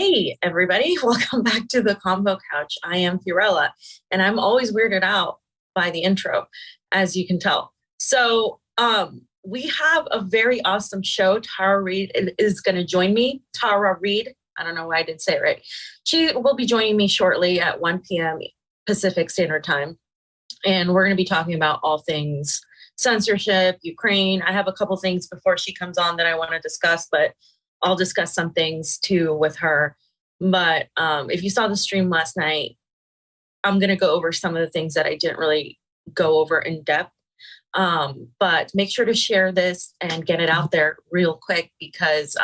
Hey, everybody. Welcome back to the Convo Couch. I am Fiorella, and I'm always weirded out by the intro, as you can tell. So we have a very awesome show. Tara Reade is going to join me. Tara Reade. I don't know why I didn't say it right. She will be joining me shortly at 1 p.m. Pacific Standard Time. And we're going to be talking about all things censorship, Ukraine. I have a couple things before she comes on that I want to discuss, but I'll discuss some things too with her. But if you saw the stream last night, I'm going to go over some of the things that I didn't really go over in depth. But make sure to share this and get it out there real quick because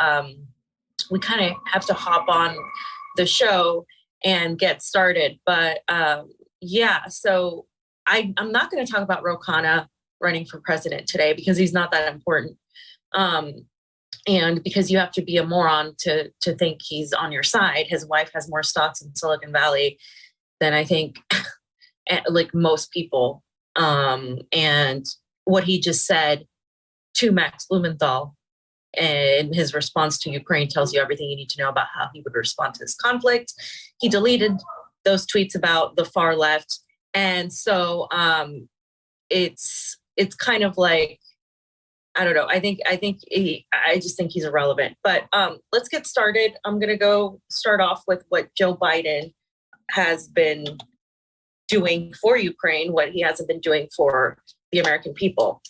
we kind of have to hop on the show and get started. But yeah, so I'm not going to talk about Ro Khanna running for president today because he's not that important. And because you have to be a moron to think he's on your side. His wife has more stocks in Silicon Valley than I think like most people. And what he just said to Max Blumenthal and his response to Ukraine tells you everything you need to know about how he would respond to this conflict. He deleted those tweets about the far left. And so it's kind of like, I don't know. I just think he's irrelevant. But let's get started. I'm going to go start off with what Joe Biden has been doing for Ukraine, what he hasn't been doing for the American people.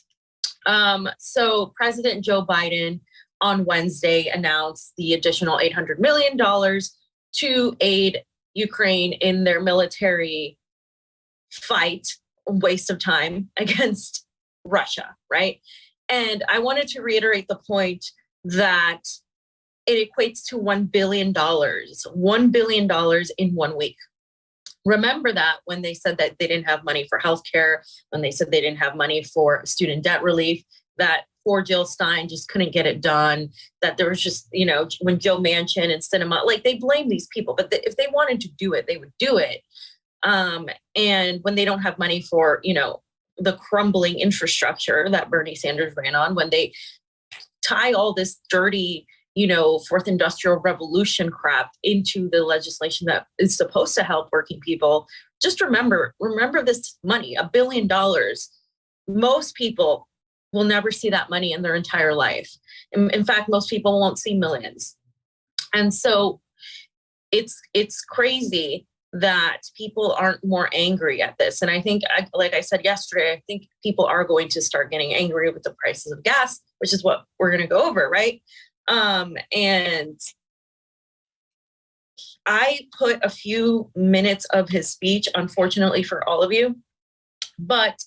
So President Joe Biden on Wednesday announced the additional $800 million to aid Ukraine in their military fight, waste of time against Russia, right? And I wanted to reiterate the point that it equates to $1 billion, $1 billion in 1 week. Remember that when they said that they didn't have money for healthcare, when they said they didn't have money for student debt relief, that poor Jill Stein just couldn't get it done, that there was just, when Joe Manchin and Sinema, like they blame these people, but if they wanted to do it, they would do it. And when they don't have money for, the crumbling infrastructure that Bernie Sanders ran on, when they tie all this dirty, fourth industrial revolution crap into the legislation that is supposed to help working people, just remember this money, $1 billion. Most people will never see that money in their entire life. In fact, most people won't see millions. And so it's crazy that people aren't more angry at this. And I think, like I said yesterday, I think people are going to start getting angry with the prices of gas, which is what we're going to go over, right? And I put a few minutes of his speech, unfortunately for all of you, but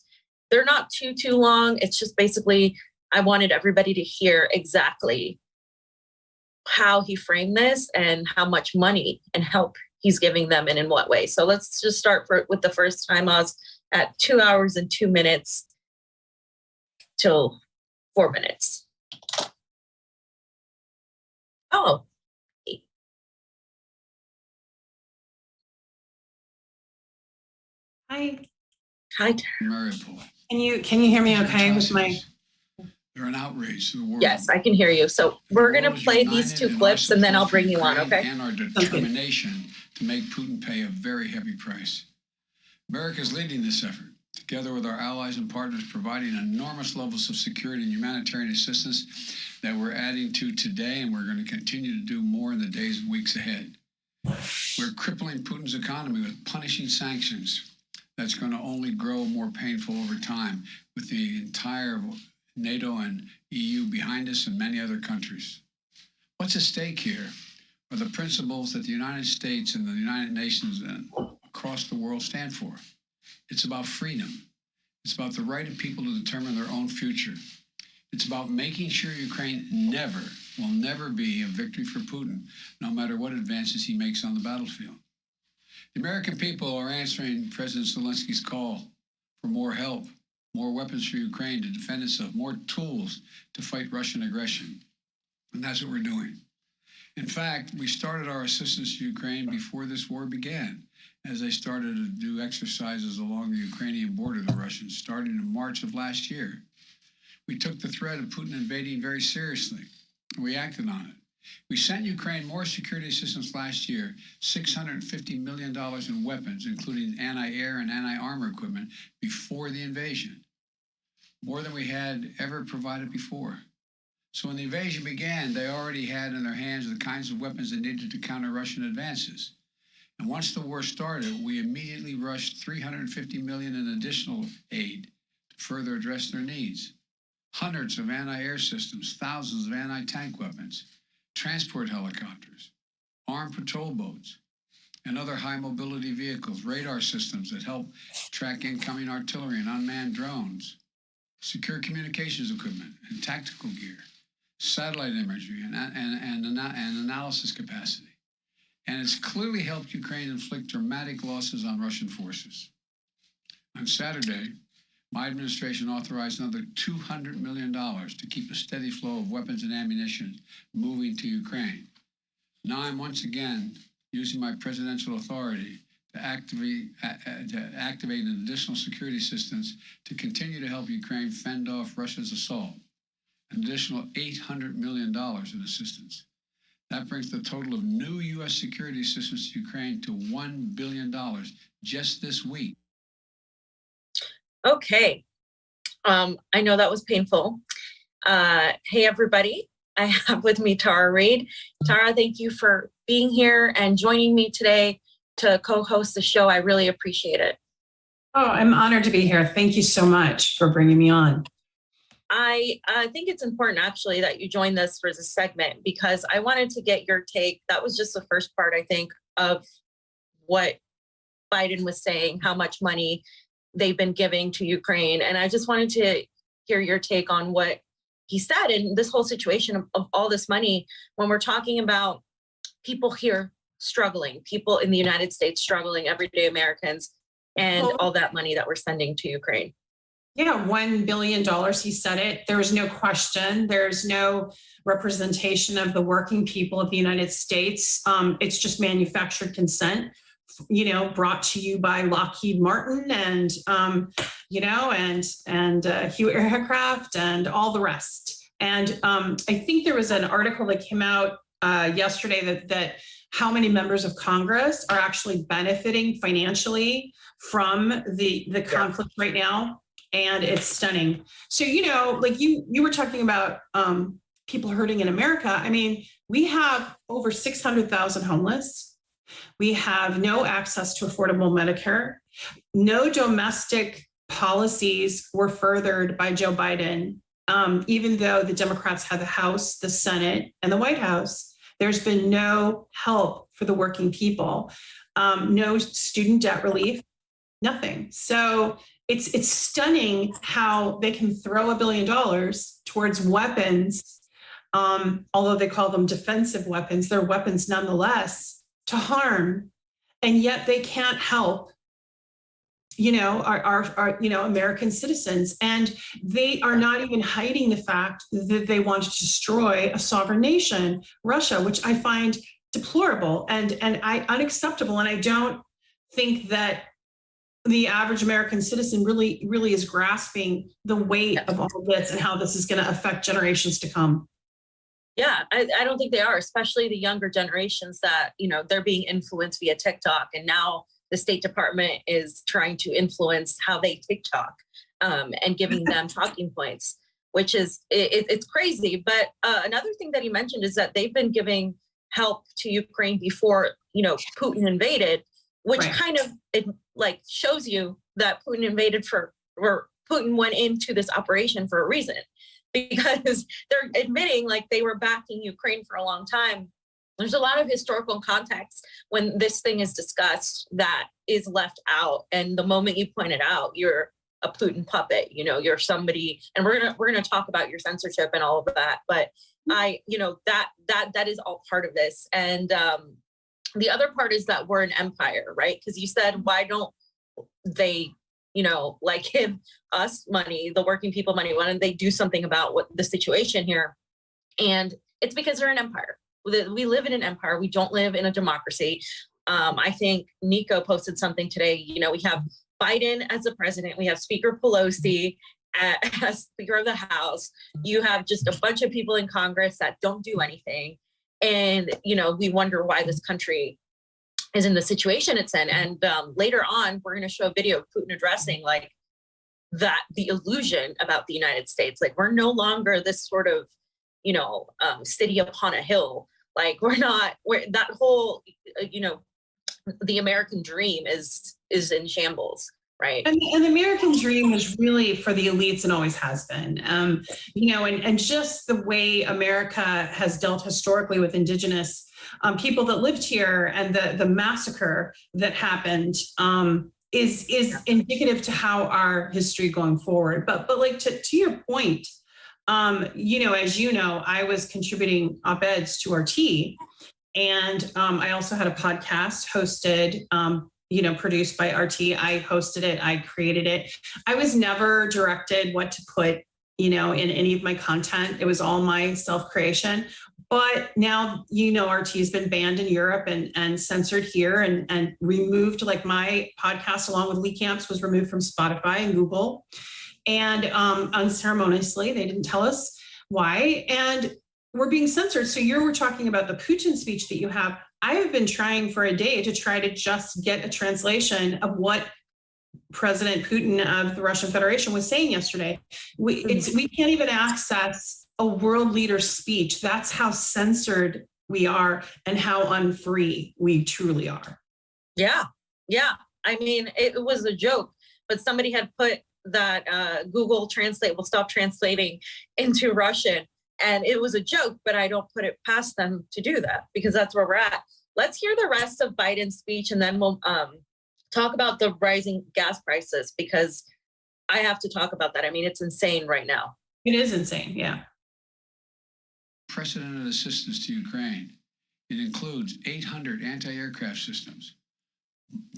they're not too long. It's just basically, I wanted everybody to hear exactly how he framed this and how much money and help he's giving them and in what way. So let's just start with the first time us at 2 hours and 2 minutes till 4 minutes. Oh. Hi. Hi. Can you hear me okay with my... They're an outrage to the world. Yes, I can hear you. So we're going to play these two clips and then I'll bring you on, okay? And our determination to make Putin pay a very heavy price. America is leading this effort, together with our allies and partners, providing enormous levels of security and humanitarian assistance that we're adding to today, and we're going to continue to do more in the days and weeks ahead. We're crippling Putin's economy with punishing sanctions that's going to only grow more painful over time, with the entire NATO and EU behind us and many other countries. What's at stake here are the principles that the United States and the United Nations and across the world stand for. It's about freedom. It's about the right of people to determine their own future. It's about making sure Ukraine will never be a victory for Putin, no matter what advances he makes on the battlefield. The American people are answering President Zelensky's call for more help, more weapons for Ukraine to defend itself, more tools to fight Russian aggression. And that's what we're doing. In fact, we started our assistance to Ukraine before this war began, as they started to do exercises along the Ukrainian border, the Russians, starting in March of last year. We took the threat of Putin invading very seriously. We acted on it. We sent Ukraine more security assistance last year, $650 million in weapons, including anti-air and anti-armor equipment, before the invasion, more than we had ever provided before. So when the invasion began, they already had in their hands the kinds of weapons they needed to counter Russian advances. And once the war started, we immediately rushed $350 million in additional aid to further address their needs. Hundreds of anti-air systems, thousands of anti-tank weapons, transport helicopters, armed patrol boats, and other high-mobility vehicles, radar systems that help track incoming artillery and unmanned drones, secure communications equipment and tactical gear, satellite imagery and analysis capacity. And it's clearly helped Ukraine inflict dramatic losses on Russian forces. On Saturday, my administration authorized another $200 million to keep a steady flow of weapons and ammunition moving to Ukraine. Now I'm once again using my presidential authority to activate an additional security assistance to continue to help Ukraine fend off Russia's assault, an additional $800 million in assistance. That brings the total of new U.S. security assistance to Ukraine to $1 billion just this week. Okay. I know that was painful. Hey, everybody. I have with me Tara Reade. Tara, thank you for being here and joining me today to co-host the show. I really appreciate it. Oh, I'm honored to be here. Thank you so much for bringing me on. I think it's important actually that you join this for this segment because I wanted to get your take. That was just the first part, I think, of what Biden was saying, how much money they've been giving to Ukraine. And I just wanted to hear your take on what he said in this whole situation of all this money when we're talking about people here struggling, people in the United States struggling, everyday Americans, and all that money that we're sending to Ukraine. Yeah, $1 billion, he said it. There is no question. There's no representation of the working people of the United States. It's just manufactured consent, brought to you by Lockheed Martin and, Hewitt Aircraft and all the rest. And I think there was an article that came out yesterday that how many members of Congress are actually benefiting financially from the conflict right now. And it's stunning. So, like you were talking about people hurting in America. I mean, we have over 600,000 homeless. We have no access to affordable Medicare. No domestic policies were furthered by Joe Biden, even though the Democrats had the House, the Senate, and the White House. There's been no help for the working people, no student debt relief, nothing. So it's stunning how they can throw $1 billion towards weapons, although they call them defensive weapons, they're weapons nonetheless, to harm, and yet they can't help, our American citizens. And they are not even hiding the fact that they want to destroy a sovereign nation, Russia, which I find deplorable and unacceptable. And I don't think that the average American citizen really is grasping the weight of all of this and how this is going to affect generations to come. Yeah, I don't think they are, especially the younger generations that, they're being influenced via TikTok. And now the State Department is trying to influence how they TikTok and giving them talking points, which is, it's crazy. But another thing that he mentioned is that they've been giving help to Ukraine before, Putin invaded, which Right. kind of shows you that Putin invaded or Putin went into this operation for a reason, because they're admitting they were backing Ukraine for a long time. There's a lot of historical context when this thing is discussed that is left out. And the moment you point it out, you're a Putin puppet, you're somebody, and we're gonna talk about your censorship and all of that. But that is all part of this. And the other part is that we're an empire, right? Because you said, why don't they, give us money, the working people money? Why don't they do something about what the situation here? And it's because they're an empire. We live in an empire. We don't live in a democracy. I think Nico posted something today. We have Biden as the president. We have Speaker Pelosi as Speaker of the House. You have just a bunch of people in Congress that don't do anything. And, we wonder why this country is in the situation it's in. And later on, we're going to show a video of Putin addressing like that, the illusion about the United States. Like, we're no longer this sort of, city upon a hill. Like, we're that whole, the American dream is in shambles. Right. And the American dream is really for the elites and always has been, and just the way America has dealt historically with indigenous people that lived here, and the massacre that happened is indicative to how our history going forward. But like to your point, as I was contributing op-eds to RT, and I also had a podcast hosted, produced by RT. I hosted it. I created it. I was never directed what to put, in any of my content. It was all my self-creation. But now, RT has been banned in Europe and censored here and removed, like my podcast along with Lee Camp's was removed from Spotify and Google. And unceremoniously, they didn't tell us why. And we're being censored. So you were talking about the Putin speech that you have. I have been trying for a day to try to just get a translation of what President Putin of the Russian Federation was saying yesterday. We can't even access a world leader's speech. That's how censored we are and how unfree we truly are. Yeah. Yeah. I mean, it was a joke, but somebody had put that Google Translate will stop translating into Russian. And it was a joke, but I don't put it past them to do that because that's where we're at. Let's hear the rest of Biden's speech, and then we'll talk about the rising gas prices, because I have to talk about that. I mean, it's insane right now. It is insane, yeah. Unprecedented assistance to Ukraine. It includes 800 anti-aircraft systems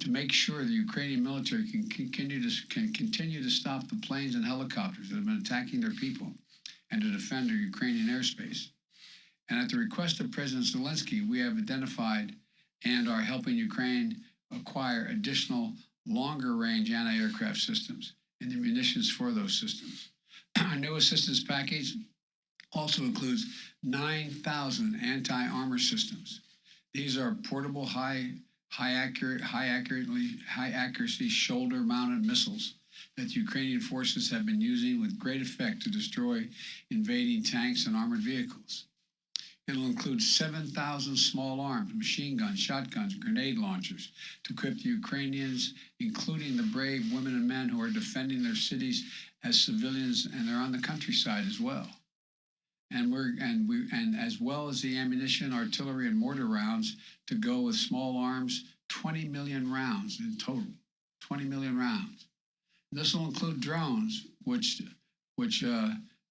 to make sure the Ukrainian military can continue to stop the planes and helicopters that have been attacking their people and to defend their Ukrainian airspace. And at the request of President Zelensky, we have identified and are helping Ukraine acquire additional longer-range anti-aircraft systems and the munitions for those systems. Our new assistance package also includes 9,000 anti-armor systems. These are portable, high accuracy shoulder-mounted missiles that the Ukrainian forces have been using with great effect to destroy invading tanks and armored vehicles. It'll include 7,000 small arms, machine guns, shotguns, grenade launchers to equip the Ukrainians, including the brave women and men who are defending their cities as civilians, and they're on the countryside as well. And as well as the ammunition, artillery, and mortar rounds to go with small arms, 20 million rounds in total, 20 million rounds. This will include drones, which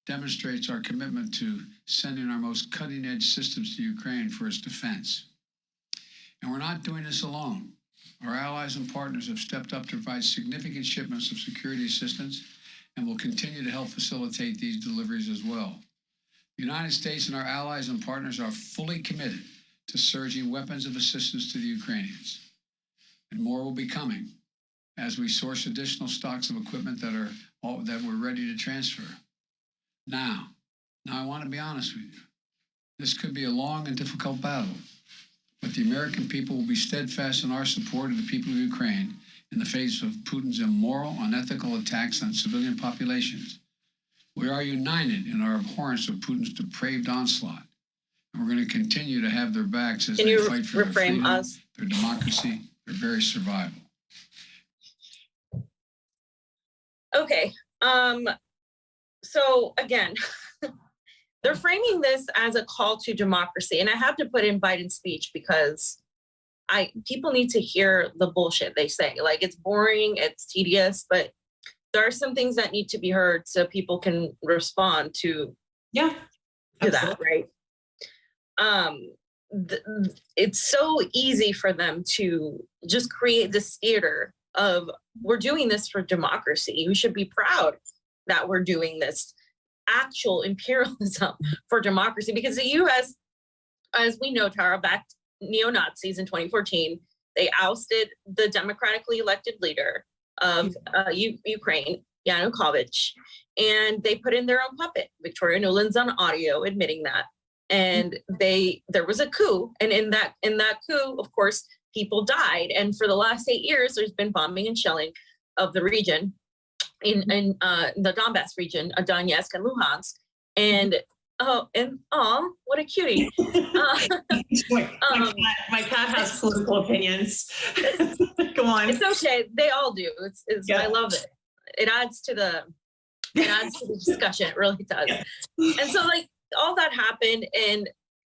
demonstrates our commitment to sending our most cutting-edge systems to Ukraine for its defense. And we're not doing this alone. Our allies and partners have stepped up to provide significant shipments of security assistance and will continue to help facilitate these deliveries as well. The United States and our allies and partners are fully committed to surging weapons of assistance to the Ukrainians. And more will be coming as we source additional stocks of equipment that we're ready to transfer. Now I want to be honest with you. This could be a long and difficult battle, but the American people will be steadfast in our support of the people of Ukraine in the face of Putin's immoral, unethical attacks on civilian populations. We are united in our abhorrence of Putin's depraved onslaught, and we're going to continue to have their backs as they fight for their freedom, their democracy, their very survival. Okay. So again, they're framing this as a call to democracy. And I have to put in Biden's speech because people need to hear the bullshit they say. Like, it's boring, it's tedious, but there are some things that need to be heard so people can respond to that, right? It's so easy for them to just create this theater of, we're doing this for democracy. You should be proud that we're doing this actual imperialism for democracy, because the U.S., as we know, Tara, backed neo-Nazis in 2014. They ousted the democratically elected leader of Ukraine, Yanukovych, and they put in their own puppet. Victoria Nuland's on audio admitting that. and there was a coup, and in that coup, of course, people died. And for the last 8 years, there's been bombing and shelling of the region in the Donbass region, Donetsk and Luhansk. And what a cutie. My cat has political opinions. Go on. It's okay. They all do. I love it. It adds to the discussion. It really does. Yeah. And so like all that happened, and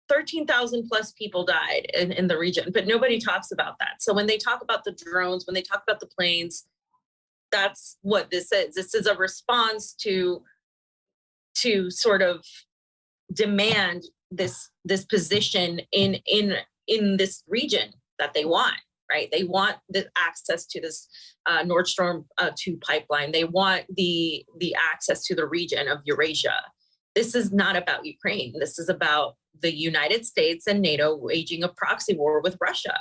13,000 plus people died in the region, but nobody talks about that. So when they talk about the drones, when they talk about the planes, that's what this is. This is a response to sort of demand this position in this region that they want, right? They want the access to this Nord Stream 2 pipeline. They want the access to the region of Eurasia. This is not about Ukraine. This is about the United States and NATO waging a proxy war with Russia,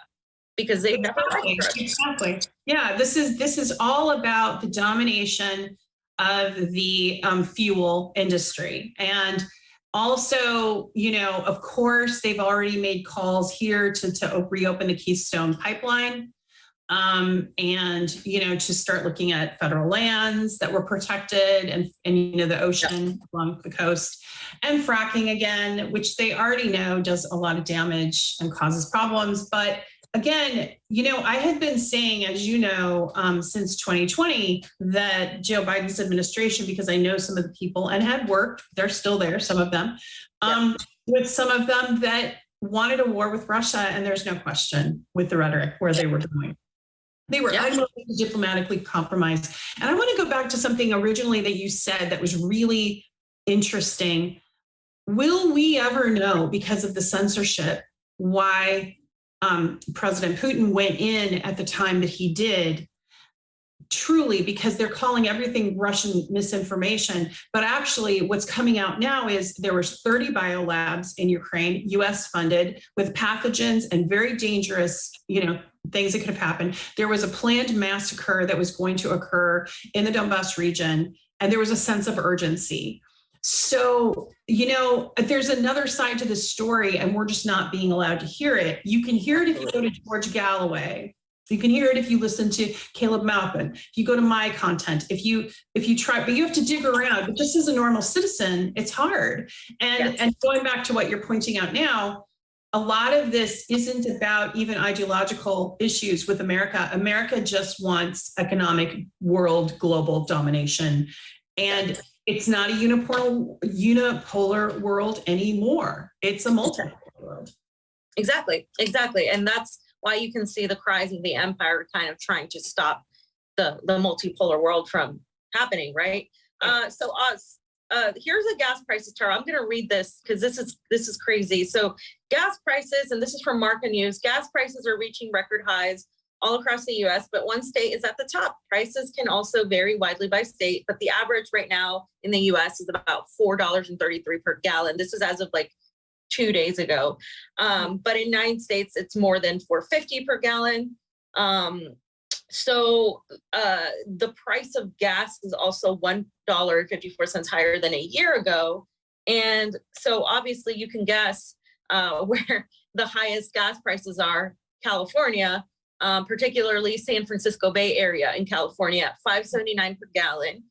because they've never liked Russia. Exactly. Yeah, this is all about the domination of the fuel industry. And also, of course, they've already made calls here to reopen the Keystone pipeline, and, to start looking at federal lands that were protected and the ocean along the coast, and fracking again, which they already know does a lot of damage and causes problems. But again, I had been saying, as since 2020, that Joe Biden's administration, because I know some of the people and had worked, they're still there, some of them, with some of them that wanted a war with Russia. And there's no question with the rhetoric where they were going. They were unwilling to diplomatically compromise. And I want to go back to something originally that you said that was really interesting. Will we ever know, because of the censorship, why President Putin went in at the time that he did? Truly, because they're calling everything Russian misinformation. But actually what's coming out now is there was 30 biolabs in Ukraine, US funded, with pathogens and very dangerous, things that could have happened. There was a planned massacre that was going to occur in the Donbass region, and there was a sense of urgency. So, there's another side to this story, and we're just not being allowed to hear it. You can hear it if you go to George Galloway. You can hear it if you listen to Caleb Maupin, if you go to my content, if you try, but you have to dig around. But just as a normal citizen, it's hard. And going back to what you're pointing out now, a lot of this isn't about even ideological issues with America. America just wants economic world global domination. And it's not a unipolar world anymore. It's a multipolar world. Exactly. And that's why you can see the cries of the empire kind of trying to stop the multipolar world from happening, right? So Oz, here's a gas prices chart. I'm going to read this because this is crazy. So gas prices, and this is from Marca News, gas prices are reaching record highs all across the US, but one state is at the top. Prices can also vary widely by state, but the average right now in the US is about $4.33 per gallon. This is as of like 2 days ago. But in 9 states, it's more than $4.50 per gallon. So the price of gas is also $1.54 higher than a year ago. And so obviously you can guess where the highest gas prices are. California, particularly San Francisco Bay Area in California at $5.79 per gallon.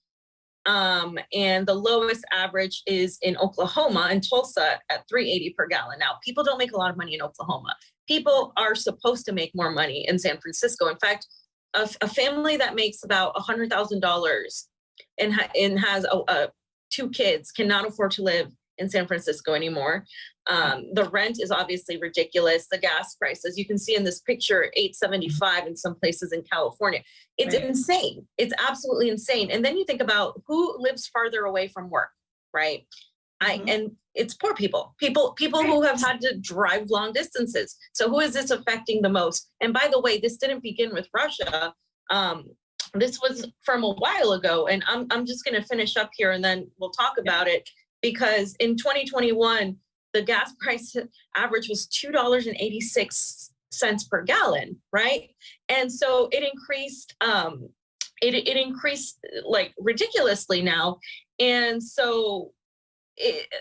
And the lowest average is in Oklahoma and Tulsa at $3.80 per gallon. Now, people don't make a lot of money in Oklahoma. People are supposed to make more money in San Francisco. In fact, a family that makes about $100,000 and has 2 kids cannot afford to live in San Francisco anymore. The rent is obviously ridiculous. The gas prices, you can see in this picture, $8.75 in some places in California. It's insane. It's absolutely insane. And then you think about who lives farther away from work, right? And it's poor people who have had to drive long distances. So who is this affecting the most? And by the way, this didn't begin with Russia. This was from a while ago. And I'm just going to finish up here and then we'll talk about it, because in 2021, the gas price average was $2.86 per gallon, right? And so it increased, it increased like ridiculously now. And so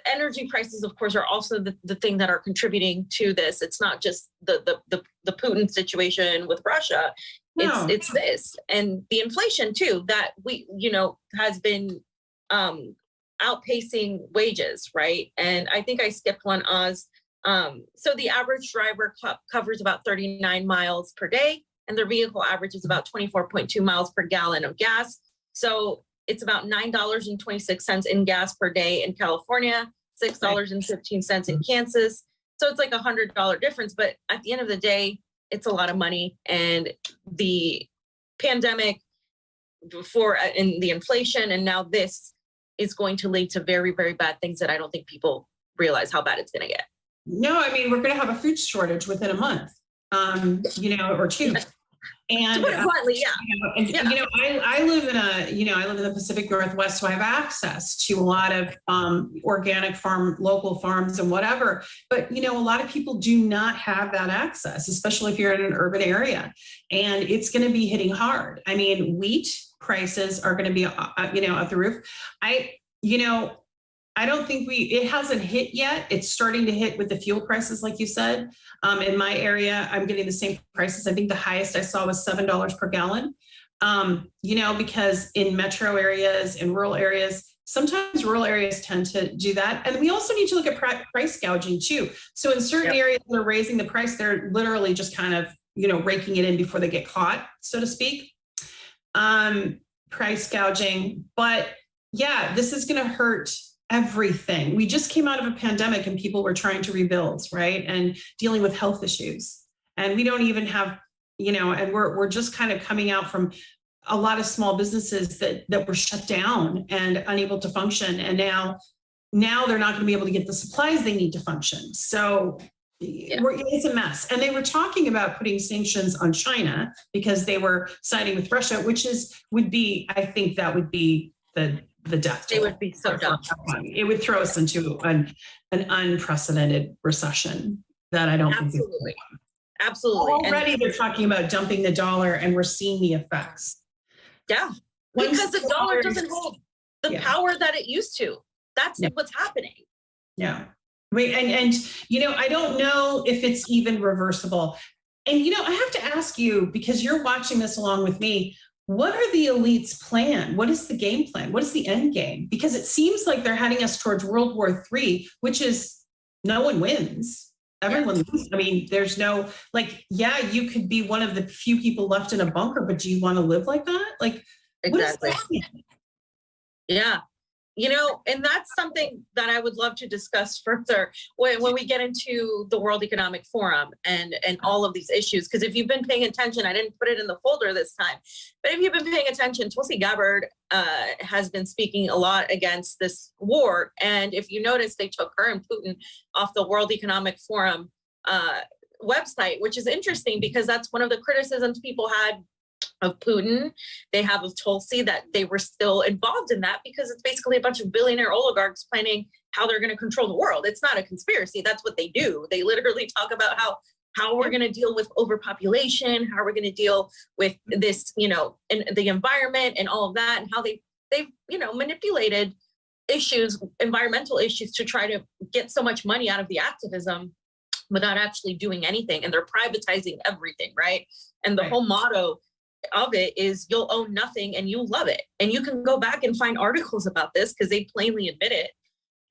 energy prices, of course, are also the thing that are contributing to this. It's not just the Putin situation with Russia. No. It's this and the inflation too that we has been outpacing wages, right? And I think I skipped one, Oz. So the average driver covers about 39 miles per day, and their vehicle averages about 24.2 miles per gallon of gas. So it's about $9.26 in gas per day in California, $6.15 in Kansas. So it's like $100 difference. But at the end of the day, it's a lot of money. And the pandemic before and the inflation and now this is going to lead to very, very bad things that I don't think people realize how bad it's going to get. No, I mean, we're going to have a food shortage within a month, or two. And bluntly, I live in I live in the Pacific Northwest, so I have access to a lot of organic local farms and whatever. But, a lot of people do not have that access, especially if you're in an urban area, and it's going to be hitting hard. I mean, wheat prices are going to be, at the roof. I don't think it hasn't hit yet. It's starting to hit with the fuel prices, like you said. In my area, I'm getting the same prices. I think the highest I saw was $7 per gallon. Because in metro areas and rural areas, sometimes rural areas tend to do that. And we also need to look at price gouging too. So in certain areas that are raising the price, they're literally just kind of, raking it in before they get caught, so to speak. Price gouging. But yeah, this is going to hurt everything. We just came out of a pandemic and people were trying to rebuild, right? And dealing with health issues. And we don't even have, and we're just kind of coming out from a lot of small businesses that were shut down and unable to function. And now they're not going to be able to get the supplies they need to function. So it's a mess. And they were talking about putting sanctions on China because they were siding with Russia, I think that would be the death toll. They would be so dumb. It would throw us into an unprecedented recession that I don't think. Absolutely. Already they're talking about dumping the dollar and we're seeing the effects. Yeah. Because the dollar doesn't hold the power that it used to. That's what's happening. Yeah. Wait, and I don't know if it's even reversible. And I have to ask you, because you're watching this along with me, what are the elites' plan? What is the game plan? What is the end game? Because it seems like they're heading us towards World War III, which is no one wins. Everyone loses. I mean, there's no, you could be one of the few people left in a bunker, but do you want to live like that? Exactly. What is that? Yeah. And that's something that I would love to discuss further when we get into the World Economic Forum and all of these issues. Because if you've been paying attention, I didn't put it in the folder this time, but if you've been paying attention, Tulsi Gabbard has been speaking a lot against this war. And if you notice, they took her and Putin off the World Economic Forum website, which is interesting because that's one of the criticisms people had of Putin. They have of Tulsi that they were still involved in that because it's basically a bunch of billionaire oligarchs planning how they're going to control the world. It's not a conspiracy. That's what they do. They literally talk about how we're going to deal with overpopulation, how we're going to deal with this, in the environment and all of that, and how they've manipulated environmental issues to try to get so much money out of the activism without actually doing anything. And they're privatizing everything, right? And the whole motto of it is you'll own nothing and you'll love it. And you can go back and find articles about this because they plainly admit it.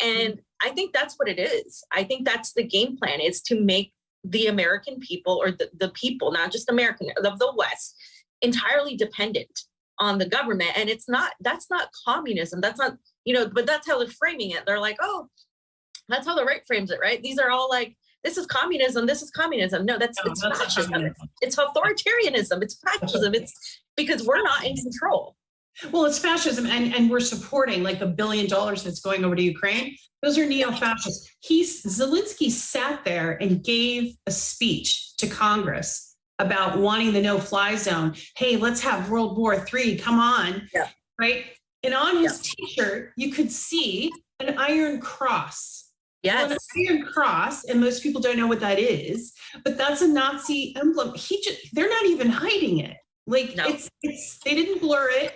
And I think that's what it is. I think that's the game plan, is to make the American people, or the people, not just American, of the West, entirely dependent on the government. And that's not communism. That's not, but that's how they're framing it. They're like, oh, that's how the right frames it, right? These are all like, this is communism. This is communism. No, it's fascism. It's authoritarianism. It's fascism. It's because we're not in control. Well, it's fascism, and we're supporting like $1 billion that's going over to Ukraine. Those are neo-fascists. Zelensky sat there and gave a speech to Congress about wanting the no-fly zone. Hey, let's have World War III. Come on, right? And on his T-shirt, you could see an iron cross. Yes. Well, an iron cross, and most people don't know what that is, but that's a Nazi emblem. They're not even hiding it. They didn't blur it.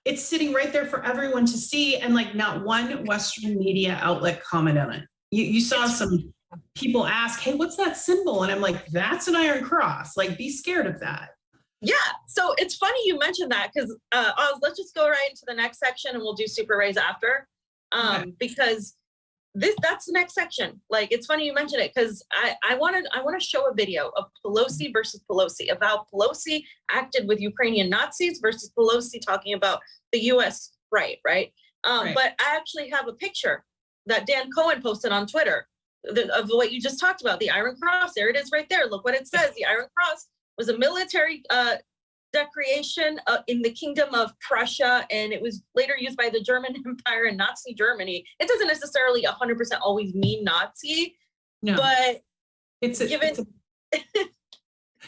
it's sitting right there for everyone to see. And like not one Western media outlet commented on it. You saw some people ask, hey, what's that symbol? And I'm like, that's an Iron Cross. Like, be scared of that. Yeah, so it's funny you mentioned that because let's just go right into the next section and we'll do Super Rays after, because that's the next section. Like, it's funny you mentioned it because I want to show a video of Pelosi versus Pelosi, of how Pelosi acted with Ukrainian Nazis versus Pelosi talking about the U.S. right. But I actually have a picture that Dan Cohen posted on Twitter of what you just talked about, the Iron Cross. There it is right there. Look what it says. The Iron Cross was a military decoration in the Kingdom of Prussia, and it was later used by the German Empire and Nazi Germany. It doesn't necessarily 100% always mean Nazi, but it's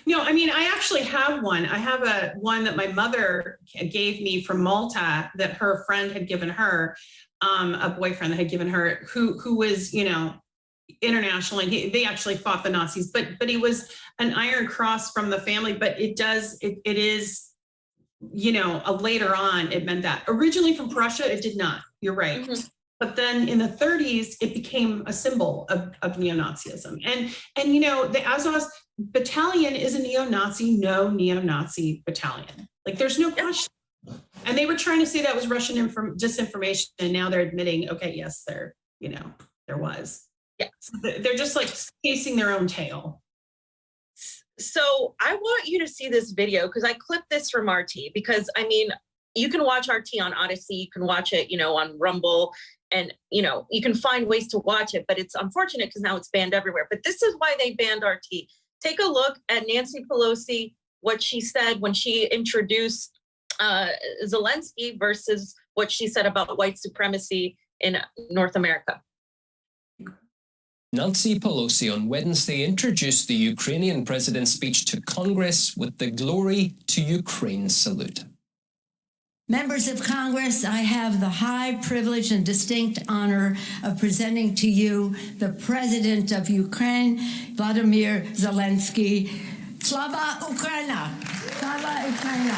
no, I mean, I actually have one. I have one that my mother gave me from Malta that her friend had given her, a boyfriend that had given her, who was, internationally, they actually fought the Nazis, but he was an Iron Cross from the family. But it is, later on, it meant that. Originally from Prussia, it did not. You're right. Mm-hmm. But then in the 30s, it became a symbol of neo-Nazism. And the Azov battalion is a neo-Nazi battalion. Like, there's no question. And they were trying to say that was Russian disinformation, and now they're admitting, okay, yes, there was. Yeah. So they're just like chasing their own tail. So I want you to see this video because I clipped this from RT because, I mean, you can watch RT on Odyssey, you can watch it, on Rumble, and, you can find ways to watch it, but it's unfortunate because now it's banned everywhere. But this is why they banned RT. Take a look at Nancy Pelosi, what she said when she introduced Zelensky versus what she said about white supremacy in North America. Nancy Pelosi on Wednesday introduced the Ukrainian president's speech to Congress with the Glory to Ukraine salute. Members of Congress, I have the high privilege and distinct honor of presenting to you the President of Ukraine, Vladimir Zelensky. Slava Ukraina! Slava Ukraina!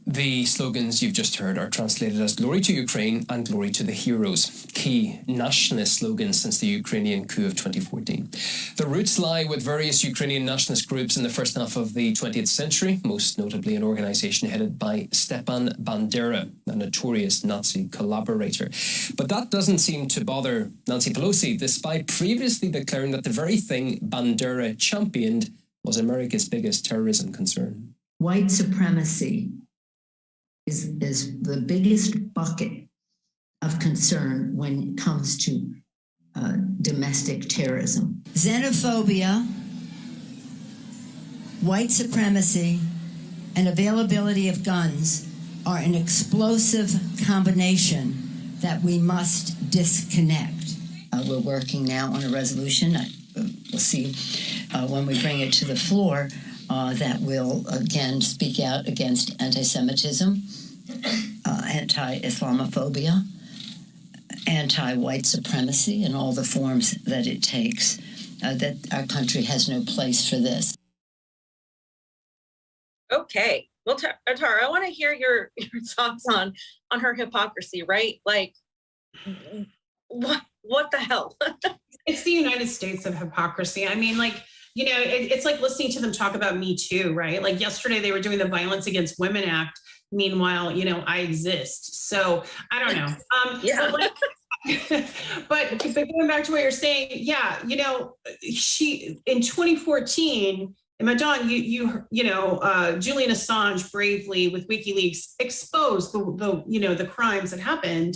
The slogans you've just heard are translated as Glory to Ukraine and Glory to the Heroes, key nationalist slogans since the Ukrainian coup of 2014. The roots lie with various Ukrainian nationalist groups in the first half of the 20th century, most notably an organization headed by Stepan Bandera, a notorious Nazi collaborator. But that doesn't seem to bother Nancy Pelosi, despite previously declaring that the very thing Bandera championed was America's biggest terrorism concern. White supremacy is the biggest bucket of concern when it comes to domestic terrorism. Xenophobia, white supremacy, and availability of guns are an explosive combination that we must disconnect. We're working now on a resolution. We'll see when we bring it to the floor that will, again, speak out against anti-Semitism, anti-Islamophobia, anti-white supremacy in all the forms that it takes, that our country has no place for this. Okay. Well, Tara, I want to hear your thoughts on her hypocrisy, right? Like, what the hell? It's the United States of hypocrisy. I mean, like, it's like listening to them talk about Me Too, right? Like yesterday they were doing the Violence Against Women Act. Meanwhile, I exist. So I don't know. But going back to what you're saying, she in 2014, and Madon, Julian Assange bravely with WikiLeaks exposed the crimes that happened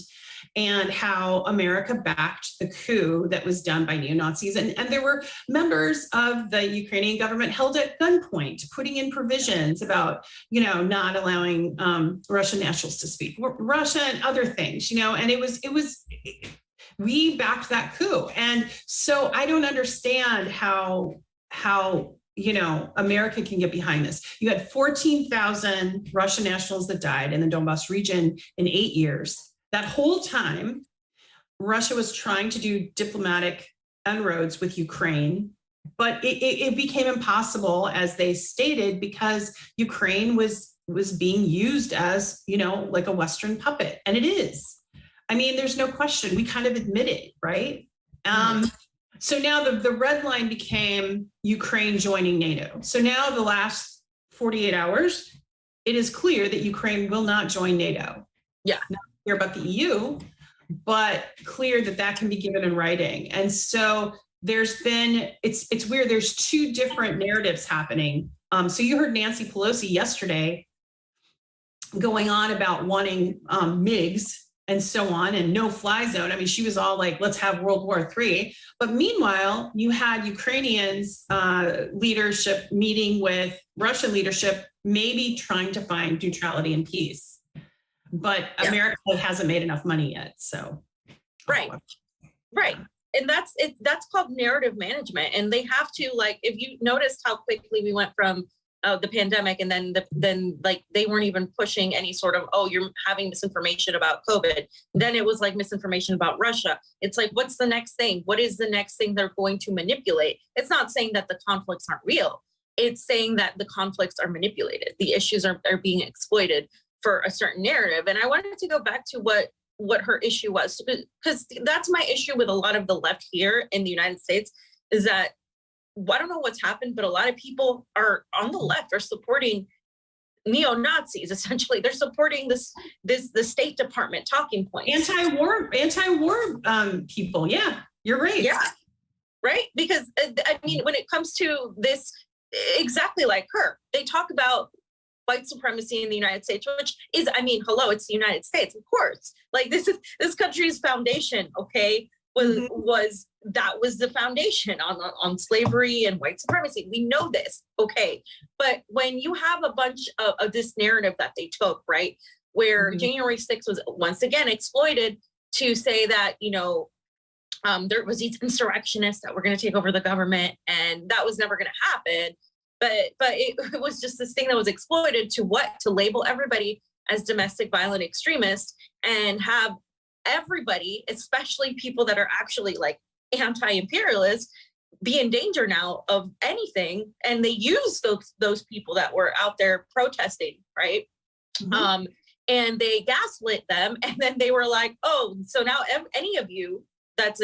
and how America backed the coup that was done by neo-Nazis. And there were members of the Ukrainian government held at gunpoint, putting in provisions about, not allowing Russian nationals to speak Russia and other things, and we backed that coup. And so I don't understand how America can get behind this. You had 14,000 Russian nationals that died in the Donbass region in 8 years. That whole time, Russia was trying to do diplomatic inroads with Ukraine but it became impossible, as they stated, because Ukraine was being used as, you know, like a Western puppet, and it is. I mean, there's no question. We kind of admit it, right? So now the red line became Ukraine joining NATO. So now the last 48 hours, it is clear that Ukraine will not join NATO. Yeah. Not clear about the EU, but clear that that can be given in writing. And so there's been, it's weird. There's two different narratives happening. So you heard Nancy Pelosi yesterday going on about wanting MiGs and so on, and no fly zone. I mean, she was all like, let's have World War III. But meanwhile, you had Ukrainians leadership meeting with Russian leadership, maybe trying to find neutrality and peace. But yeah. America hasn't made enough money yet, so. Right. And that's called narrative management. And they have to, like, if you noticed how quickly we went from the pandemic, and then like they weren't even pushing any sort of, oh, you're having misinformation about COVID. Then it was like misinformation about Russia. It's like, what's the next thing? What is the next thing they're going to manipulate? It's not saying that the conflicts aren't real. It's saying that the conflicts are manipulated. The issues are being exploited for a certain narrative. And I wanted to go back to what her issue was, because that's my issue with a lot of the left here in the United States, is that I don't know what's happened, but a lot of people are on the left are supporting neo-Nazis. Essentially, they're supporting the State Department talking points. Anti-war people. Yeah, you're right. Yeah, right. Because I mean, when it comes to this, exactly like her, they talk about white supremacy in the United States, which is, I mean, hello, it's the United States, of course. Like this country's foundation, okay, was the foundation on slavery and white supremacy. We know this, okay. But when you have a bunch of this narrative that they took, right, where January 6th was once again exploited to say that, you know, there was these insurrectionists that were going to take over the government, and that was never going to happen. But it was just this thing that was exploited to label everybody as domestic violent extremists, and have everybody, especially people that are actually like anti-imperialists, be in danger now of anything. And they use those people that were out there protesting, right? And they gaslit them, and then they were like, oh, so now any of you that's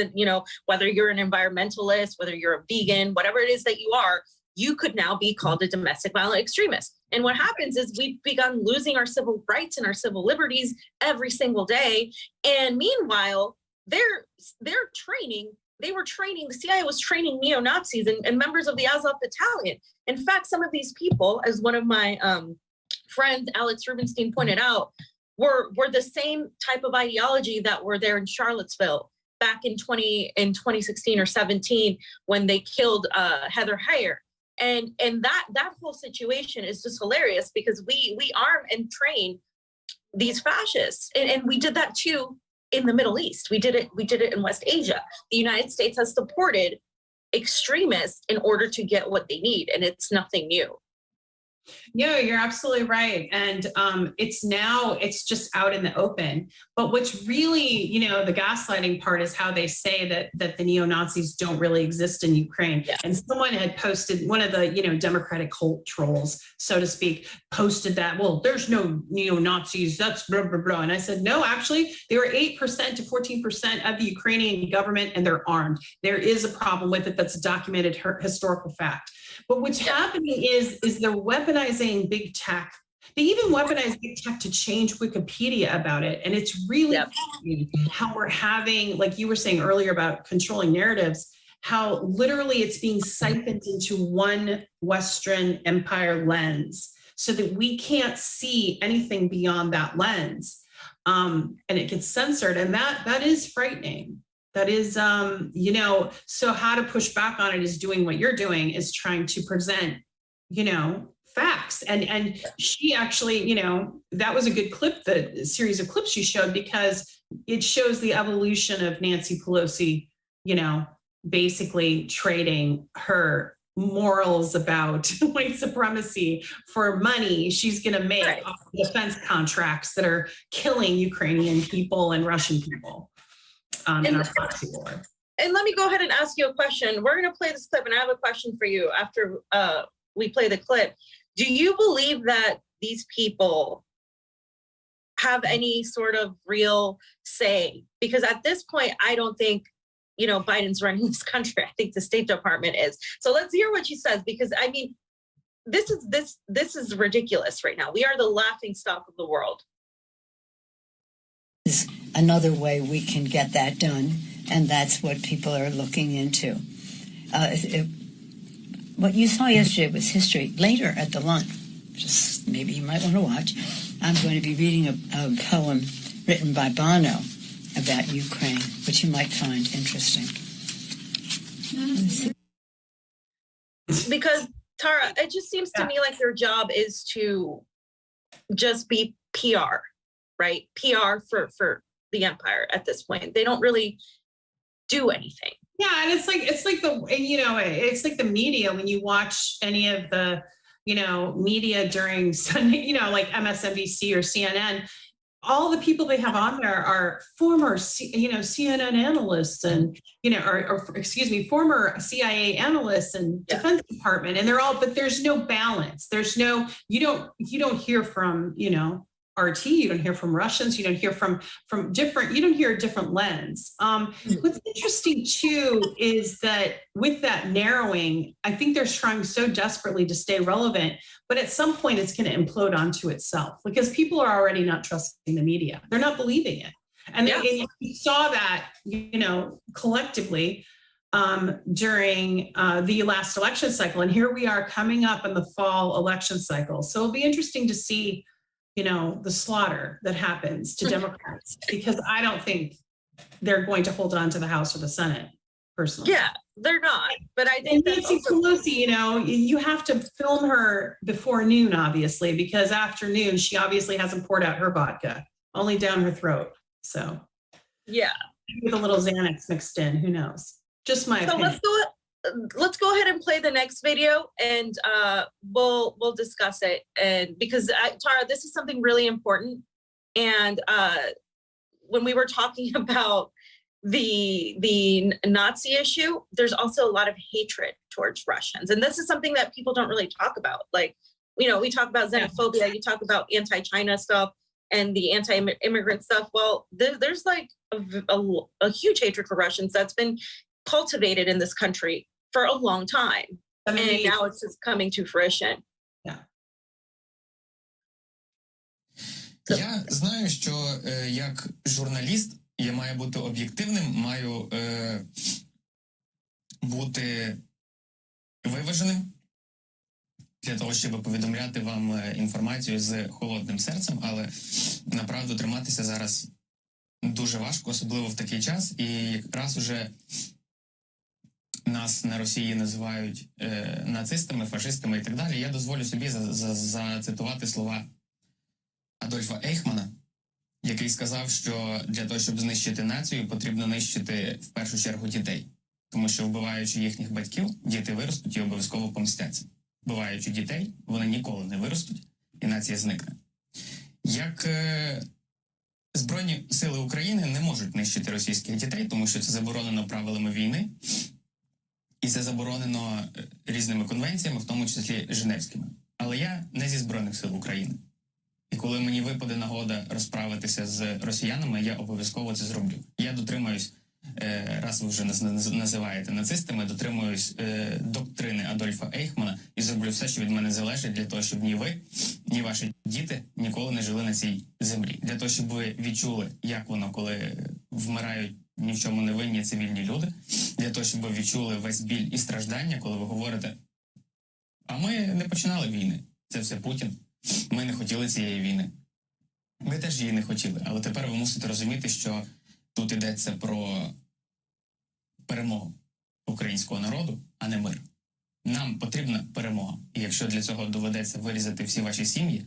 whether you're an environmentalist, whether you're a vegan, whatever it is that you are, you could now be called a domestic violent extremist. And what happens is we've begun losing our civil rights and our civil liberties every single day. And meanwhile, they were training, the CIA was training neo-Nazis and members of the Azov battalion. In fact, some of these people, as one of my friends, Alex Rubinstein, pointed out, were the same type of ideology that were there in Charlottesville back in 2016 or 17 when they killed Heather Heyer. And that whole situation is just hilarious, because we arm and train these fascists, and we did that too in the Middle East. We did it in West Asia. The United States has supported extremists in order to get what they need, and it's nothing new. Yeah, you're absolutely right. And it's just out in the open. But what's really, the gaslighting part is how they say that the neo-Nazis don't really exist in Ukraine. Yeah. And someone had posted, one of the, Democratic cult trolls, so to speak, posted that, well, there's no neo-Nazis, that's blah, blah, blah. And I said, no, actually, they were 8% to 14% of the Ukrainian government, and they're armed. There is a problem with it. That's a documented historical fact. But what's happening is they're weaponizing big tech. They even weaponize big tech to change Wikipedia about it. And it's really how we're having, like you were saying earlier about controlling narratives, how literally it's being siphoned into one Western empire lens so that we can't see anything beyond that lens. And it gets censored. And that is frightening. That is, so how to push back on it is doing what you're doing, is trying to present, facts. And she actually, that was a good clip, the series of clips she showed, because it shows the evolution of Nancy Pelosi, basically trading her morals about white supremacy for money she's going to make off defense contracts that are killing Ukrainian people and Russian people. In our proxy war. and let me go ahead and ask you a question. We're going to play this clip, and I have a question for you after we play the clip. Do you believe that these people have any sort of real say? Because at this point, I don't think, you know, Biden's running this country. I think the State Department is. So let's hear what she says, because I mean, this is ridiculous right now. We are the laughing stock of the world. Is another way we can get that done, and that's what people are looking into. What you saw yesterday was history. Later at the lunch, just maybe you might want to watch, I'm going to be reading a poem written by Bono about Ukraine, which you might find interesting. Because, Tara, it just seems to me like their job is to just be PR, right? PR for the empire at this point. They don't really do anything. Yeah, and it's like the media. When you watch any of the, you know, media during Sunday, you know, like MSNBC or CNN, all the people they have on there are former, CNN analysts and, you know, or former CIA analysts and Defense Department, and they're all, but there's no balance. There's no, you don't hear from, you know, RT, you don't hear from Russians, you don't hear from different, you don't hear a different lens. What's interesting too is that with that narrowing, I think they're trying so desperately to stay relevant, but at some point it's going to implode onto itself because people are already not trusting the media. They're not believing it. And you saw that, you know, collectively during the last election cycle. And here we are coming up in the fall election cycle. So it'll be interesting to see, you know, the slaughter that happens to Democrats, because I don't think they're going to hold on to the House or the Senate, personally. Yeah, they're not. But I think Nancy Pelosi, you know, you have to film her before noon, obviously, because after noon, she obviously hasn't poured out her vodka, only down her throat. So, yeah, with a little Xanax mixed in, who knows? Just my opinion. Let's go ahead and play the next video, and we'll discuss it. And because Tara, this is something really important. And when we were talking about the Nazi issue, there's also a lot of hatred towards Russians, and this is something that people don't really talk about. Like, you know, we talk about xenophobia, you talk about anti-China stuff and the anti-immigrant stuff. Well, there's like a huge hatred for Russians that's been cultivated in this country for a long time. And now it's just coming to fruition. Yeah. Я знаю, що як журналіст я маю бути об'єктивним, маю бути виваженим для того, щоб повідомляти вам інформацію з холодним серцем, але направду триматися зараз дуже важко, особливо в такий час, і якраз уже нас на Росії називають нацистами, фашистами і так далі. Я дозволю собі зацитувати слова Адольфа Ейхмана, який сказав, що для того, щоб знищити націю, потрібно нищити в першу чергу дітей. Тому що, вбиваючи їхніх батьків, діти виростуть і обов'язково помстяться. Вбиваючи дітей, вони ніколи не виростуть, і нація зникне. Як Збройні сили України не можуть нищити російських дітей, тому що це заборонено правилами війни, і це заборонено різними конвенціями, в тому числі Женевськими. Але я не зі Збройних сил України. І коли мені випаде нагода розправитися з росіянами, я обов'язково це зроблю. Я дотримаюсь, раз ви вже називаєте нацистами, дотримуюсь доктрини Адольфа Ейхмана і зроблю все, що від мене залежить, для того, щоб ні ви, ні ваші діти ніколи не жили на цій землі. Для того, щоб ви відчули, як воно, коли вмирають ні в чому не винні цивільні люди, для того, щоб ви відчули весь біль і страждання, коли ви говорите, а ми не починали війни, це все Путін, ми не хотіли цієї війни. Ми теж її не хотіли, але тепер ви мусите розуміти, що тут йдеться про перемогу українського народу, а не мир. Нам потрібна перемога. І якщо для цього доведеться вирізати всі ваші сім'ї,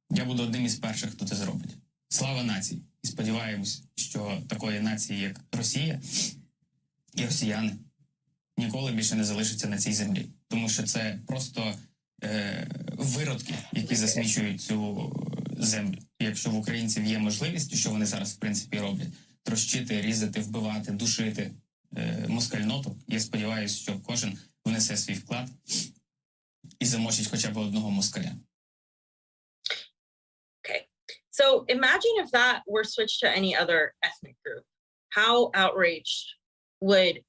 я буду одним із перших, хто це зробить. Слава нації! І сподіваємось, що такої нації, як Росія і росіяни, ніколи більше не залишиться на цій землі. Тому що це просто виродки, які засмічують цю землю. І якщо в українців є можливість, що вони зараз, в принципі, роблять, трощити, різати, вбивати, душити москальноту. Я сподіваюся, що кожен внесе свій вклад і замочить хоча б одного москаля. Okay. So imagine if that were switched to any other ethnic group. How outraged would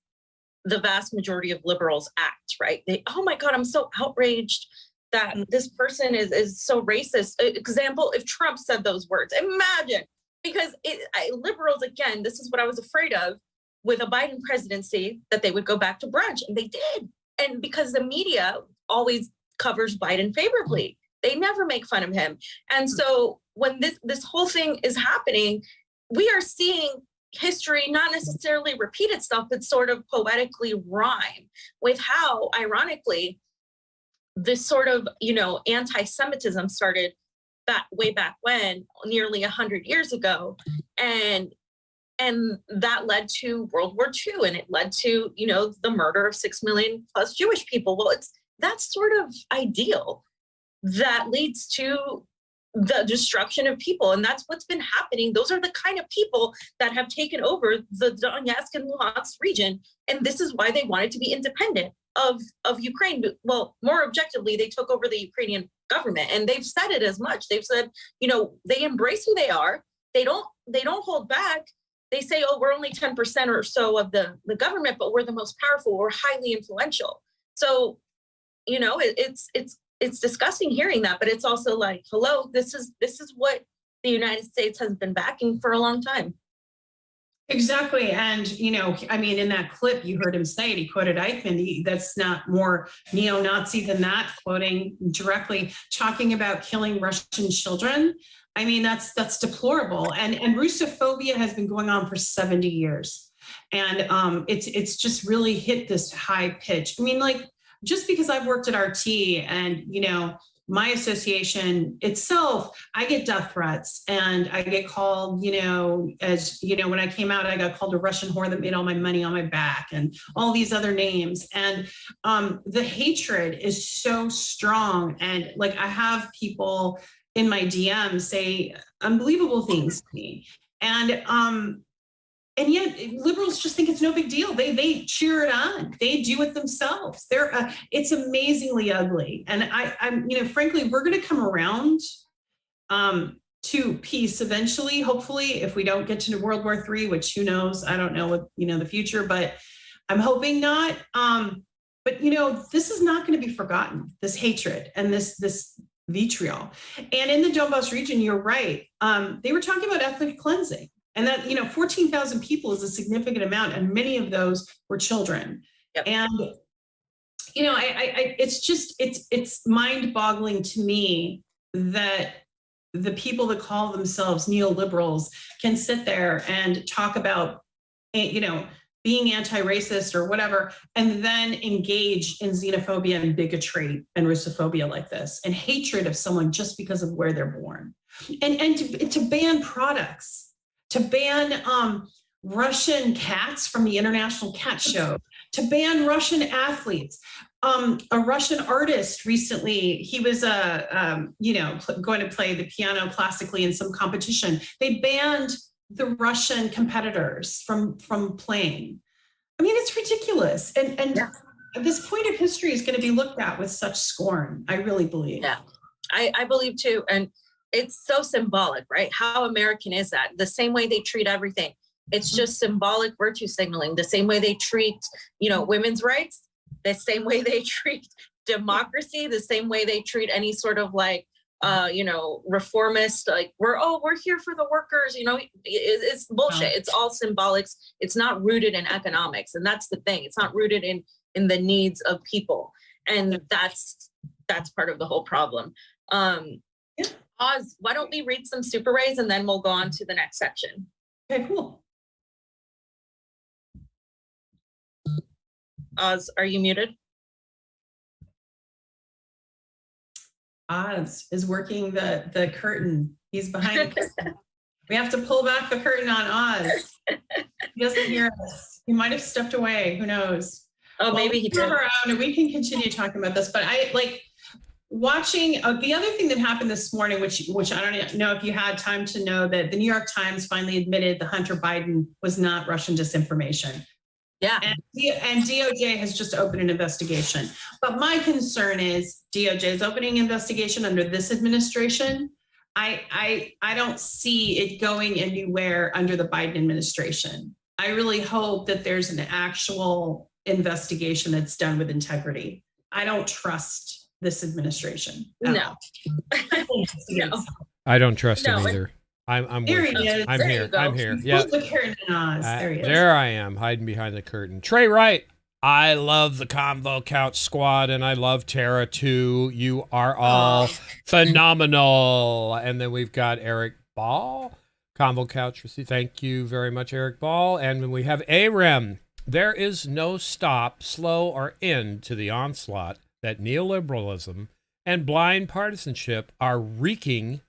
the vast majority of liberals act, right? They, oh my God, I'm so outraged that this person is so racist. Example, if Trump said those words, imagine, because liberals, again, this is what I was afraid of with a Biden presidency, that they would go back to brunch, and they did. And because the media always covers Biden favorably, they never make fun of him. And so when this whole thing is happening, we are seeing history not necessarily repeat itself, but sort of poetically rhyme with how, ironically, this sort of, anti-Semitism started way back when, nearly 100 years ago. And that led to World War II, and it led to, the murder of 6 million plus Jewish people. Well, that's sort of ideal that leads to the destruction of people. And that's what's been happening. Those are the kind of people that have taken over the Donetsk and Luhansk region. And this is why they wanted to be independent of Ukraine. Well, more objectively, they took over the Ukrainian government, and they've said it as much. They've said, they embrace who they are. They don't hold back. They say, oh, we're only 10% or so of the government, but we're the most powerful. We're highly influential. So, it's disgusting hearing that, but it's also like, hello, this is what the United States has been backing for a long time. Exactly. And, in that clip, you heard him say it, he quoted Eichmann. That's not more neo-Nazi than that, quoting directly, talking about killing Russian children. I mean, that's deplorable. And Russophobia has been going on for 70 years. And it's just really hit this high pitch. I mean, like, just because I've worked at RT and, my association itself, I get death threats, and I get called, as, when I came out, I got called a Russian whore that made all my money on my back, and all these other names. And the hatred is so strong. And like, I have people in my DM say unbelievable things to me. And yet liberals just think it's no big deal. They cheer it on. They do it themselves. It's amazingly ugly. And I'm frankly, we're going to come around to peace eventually, hopefully, if we don't get to World War III, which who knows? I don't know what, the future, but I'm hoping not. But this is not going to be forgotten, this hatred and this vitriol. And in the Donbass region, you're right. They were talking about ethnic cleansing. And that, 14,000 people is a significant amount, and many of those were children. Yep. And, it's mind-boggling to me that the people that call themselves neoliberals can sit there and talk about, being anti-racist or whatever, and then engage in xenophobia and bigotry and Russophobia like this, and hatred of someone just because of where they're born, and to ban products. To ban Russian cats from the International Cat Show, to ban Russian athletes. A Russian artist recently, he was going to play the piano classically in some competition. They banned the Russian competitors from playing. I mean, it's ridiculous. And yeah. This point of history is going to be looked at with such scorn, I really believe. Yeah, I believe too. And it's so symbolic, right? How American is that? The same way they treat everything. It's just symbolic virtue signaling. The same way they treat, women's rights, the same way they treat democracy, the same way they treat any sort of reformist, like we're here for the workers, it's bullshit. It's all symbolics. It's not rooted in economics. And that's the thing. It's not rooted in the needs of people. And that's part of the whole problem. Oz, why don't we read some super rays and then we'll go on to the next section. Okay, cool. Oz, are you muted? Oz is working the curtain. He's behind the curtain. We have to pull back the curtain on Oz. He doesn't hear us. He might have stepped away. Who knows? Oh, maybe he did. And we can continue talking about this, but I like watching the other thing that happened this morning, which I don't know if you had time to know, that the New York Times finally admitted the Hunter Biden was not Russian disinformation. Yeah. And DOJ has just opened an investigation. But my concern is DOJ is opening an investigation under this administration. I don't see it going anywhere under the Biden administration. I really hope that there's an actual investigation that's done with integrity. I don't trust this administration. No. No. I don't trust him No, either. I'm There with he you. is. I'm There here. you go. I'm here. Yeah. Pull the curtain on us. There he is. There I am, hiding behind the curtain. Trey Wright. I love the Convo Couch Squad, and I love Tara too. You are all phenomenal. And then we've got Eric Ball, Convo Couch. Thank you very much, Eric Ball. And then we have AREM. There is no stop, slow, or end to the onslaught that neoliberalism and blind partisanship are wreaking.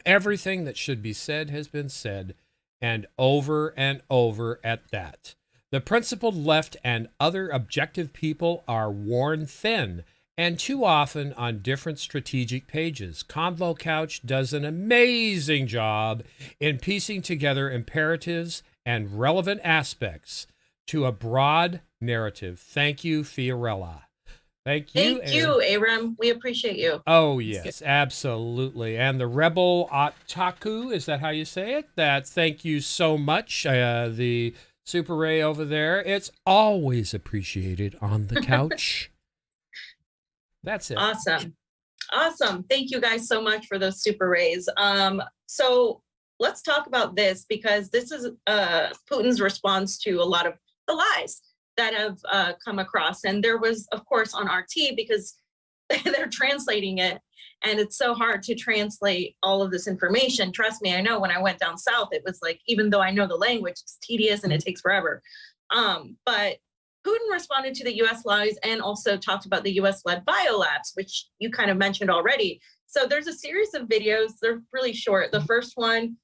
Everything that should be said has been said, and over at that. The principled left and other objective people are worn thin, and too often on different strategic pages. Convo Couch does an amazing job in piecing together imperatives and relevant aspects to a broad narrative. Thank you, Fiorella. Thank you. Thank you, AREM. We appreciate you. Oh, yes, absolutely. And the Rebel Otaku, is that how you say it? Thank you so much. The Super Ray over there. It's always appreciated on the couch. That's it. Awesome. Thank you guys so much for those Super Rays. So let's talk about this, because this is Putin's response to a lot of the lies that have come across. And there was, of course, on RT, because they're translating it, and it's so hard to translate all of this information. Trust me, I know when I went down south, it was like, even though I know the language, it's tedious and it takes forever. But Putin responded to the US lies and also talked about the US-led biolabs, which you kind of mentioned already. So there's a series of videos, they're really short. The first one,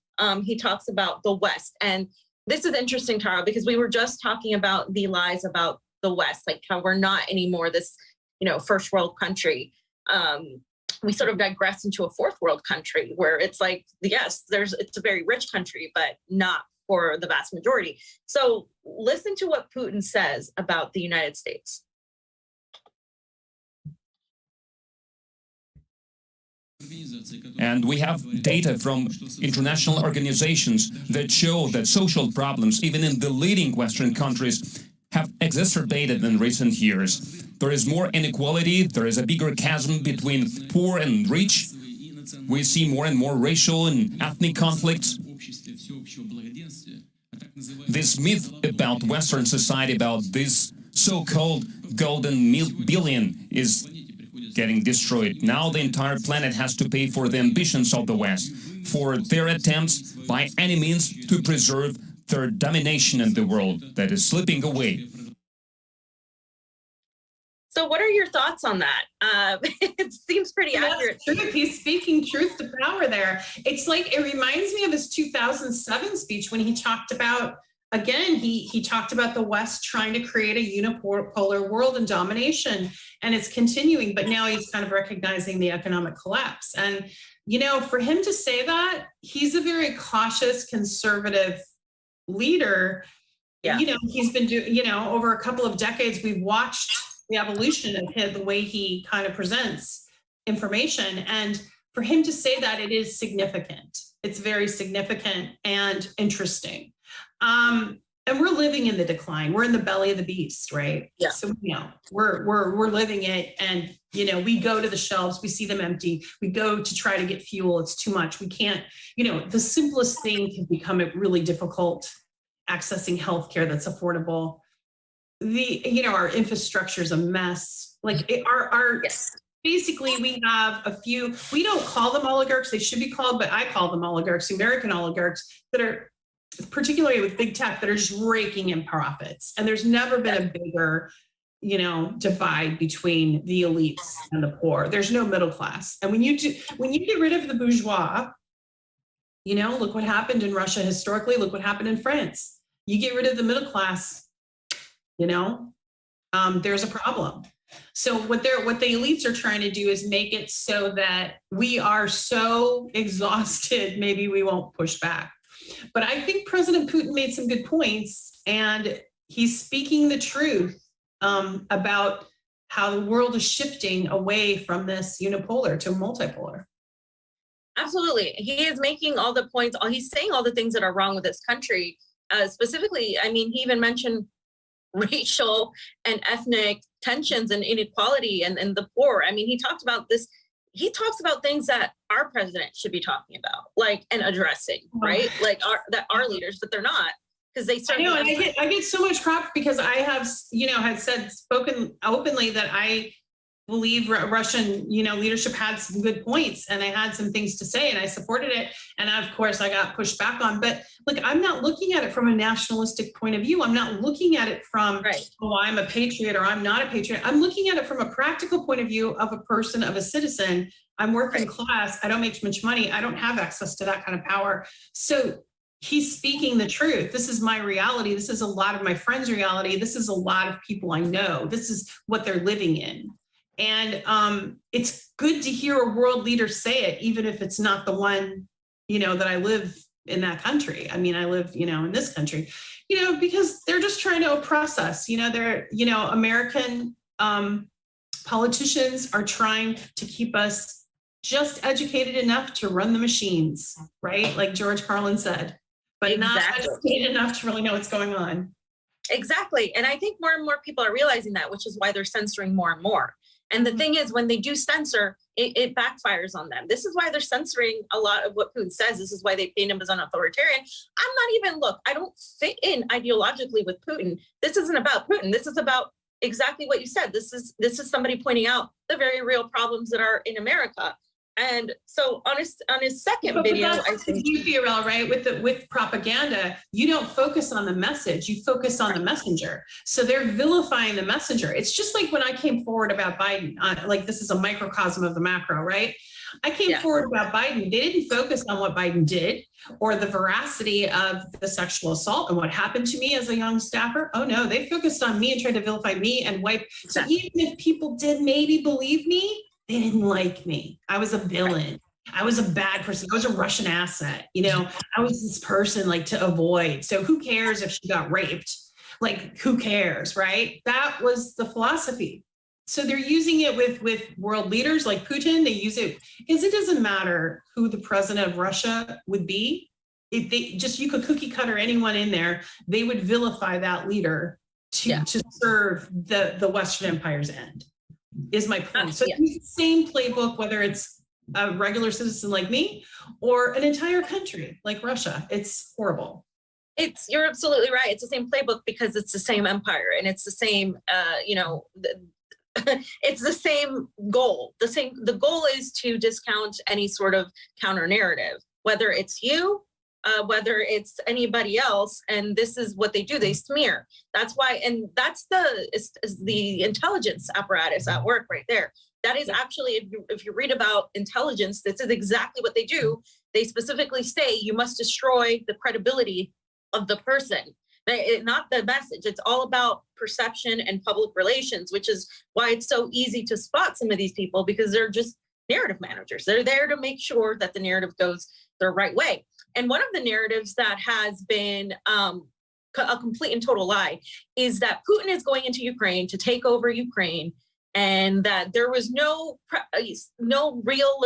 he talks about the West. And this is interesting, Tara, because we were just talking about the lies about the West, like how we're not anymore this, first world country. We sort of digress into a fourth world country where it's like, yes, it's a very rich country, but not for the vast majority. So listen to what Putin says about the United States. And we have data from international organizations that show that social problems, even in the leading Western countries, have exacerbated in recent years. There is more inequality, there is a bigger chasm between poor and rich. We see more and more racial and ethnic conflicts. This myth about Western society, about this so-called golden billion, is getting destroyed. Now the entire planet has to pay for the ambitions of the West, for their attempts by any means to preserve their domination in the world that is slipping away. So what are your thoughts on that? It seems pretty accurate. That's true. He's speaking truth to power there. It's like, it reminds me of his 2007 speech when he talked about, again, he talked about the West trying to create a unipolar world and domination, and it's continuing, but now he's kind of recognizing the economic collapse. And, for him to say that, he's a very cautious, conservative leader. Yeah. He's been doing, over a couple of decades, we've watched the evolution of him, the way he kind of presents information. And for him to say that, it is significant. It's very significant and interesting. And we're living in the decline. We're in the belly of the beast, right? Yeah. So, we're living it. And, we go to the shelves, we see them empty. We go to try to get fuel. It's too much. We can't, the simplest thing can become really difficult. Accessing healthcare that's affordable. Our infrastructure is a mess. Like basically we have a few, we don't call them oligarchs, they should be called, but I call them oligarchs, American oligarchs that are, particularly with big tech, that are just raking in profits. And there's never been a bigger, divide between the elites and the poor. There's no middle class. And when you get rid of the bourgeois, look what happened in Russia historically, look what happened in France. You get rid of the middle class, there's a problem. So what the elites are trying to do is make it so that we are so exhausted, maybe we won't push back. But I think President Putin made some good points. And he's speaking the truth about how the world is shifting away from this unipolar to multipolar. Absolutely. He is making all the points, he's saying all the things that are wrong with this country. Specifically, I mean, he even mentioned racial and ethnic tensions and inequality and the poor. I mean, he talked about this. He talks about things that our president should be talking about, like, and addressing, right? Like our leaders, but they're not, because they I know, and I get so much crap because I have, had spoken openly that I believe Russian, leadership had some good points, and I had some things to say, and I supported it. And of course, I got pushed back on. But look, I'm not looking at it from a nationalistic point of view. I'm not looking at it from, oh, I'm a patriot or I'm not a patriot. I'm looking at it from a practical point of view of a person, of a citizen. I'm working class. I don't make much money. I don't have access to that kind of power. So he's speaking the truth. This is my reality. This is a lot of my friends' reality. This is a lot of people I know. This is what they're living in. And it's good to hear a world leader say it, even if it's not the one, that I live in that country. I mean, I live, in this country, because they're just trying to oppress us. They're, American politicians are trying to keep us just educated enough to run the machines, right? Like George Carlin said, but not educated enough to really know what's going on. Exactly. And I think more and more people are realizing that, which is why they're censoring more and more. And the thing is, when they do censor, it backfires on them. This is why they're censoring a lot of what Putin says. This is why they paint him as an authoritarian. I don't fit in ideologically with Putin. This isn't about Putin. This is about exactly what you said. This is somebody pointing out the very real problems that are in America. And so on his second video, I think you feel right with propaganda, you don't focus on the message, you focus on the messenger. So they're vilifying the messenger. It's just like when I came forward about Biden, like this is a microcosm of the macro, right? I came forward about Biden. They didn't focus on what Biden did or the veracity of the sexual assault and what happened to me as a young staffer. Oh no, they focused on me and tried to vilify me and wipe. So even if people did maybe believe me, they didn't like me. I was a villain. I was a bad person. I was a Russian asset. I was this person like to avoid. So who cares if she got raped? Like, who cares, right? That was the philosophy. So they're using it with world leaders like Putin. They use it because it doesn't matter who the president of Russia would be. If you could cookie cutter anyone in there, they would vilify that leader to serve the Western Empire's end. Is my point. So it's the same playbook, whether it's a regular citizen like me or an entire country like Russia. It's horrible. You're absolutely right. It's the same playbook because it's the same empire and it's the same, it's the same goal. The goal is to discount any sort of counter narrative, whether it's you, whether it's anybody else. And this is what they do. They smear. That's why. And that's the intelligence apparatus at work right there. That is actually, if you read about intelligence, this is exactly what they do. They specifically say you must destroy the credibility of the person, not the message. It's all about perception and public relations, which is why it's so easy to spot some of these people, because they're just narrative managers. They're there to make sure that the narrative goes the right way. And one of the narratives that has been a complete and total lie is that Putin is going into Ukraine to take over Ukraine, and that there was no real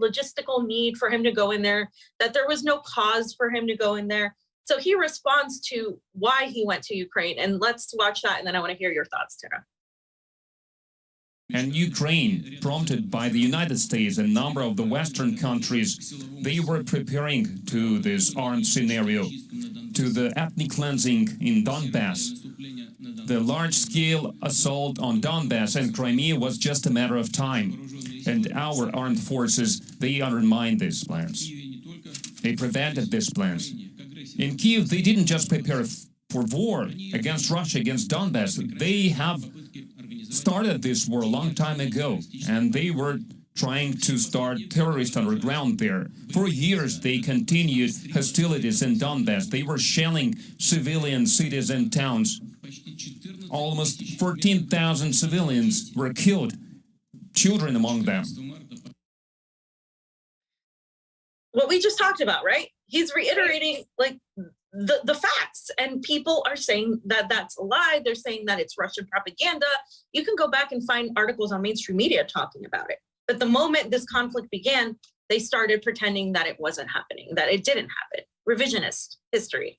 logistical need for him to go in there, that there was no cause for him to go in there. So he responds to why he went to Ukraine. And let's watch that, and then I want to hear your thoughts, Tara. And Ukraine, prompted by the United States and a number of the Western countries, they were preparing to this armed scenario, to the ethnic cleansing in Donbass. The large-scale assault on Donbass and Crimea was just a matter of time. And our armed forces, they undermined these plans. They prevented these plans. In Kyiv, they didn't just prepare for war against Russia, against Donbass. They have started this war a long time ago, and they were trying to start terrorist underground there. For years, they continued hostilities in Donbass. They were shelling civilian cities and towns. Almost 14,000 civilians were killed, children among them. What we just talked about, right? He's reiterating, like, the facts, and people are saying that that's a lie. They're saying that it's Russian propaganda. You can go back and find articles on mainstream media talking about it. But the moment this conflict began, they started pretending that it wasn't happening, that it didn't happen. Revisionist history.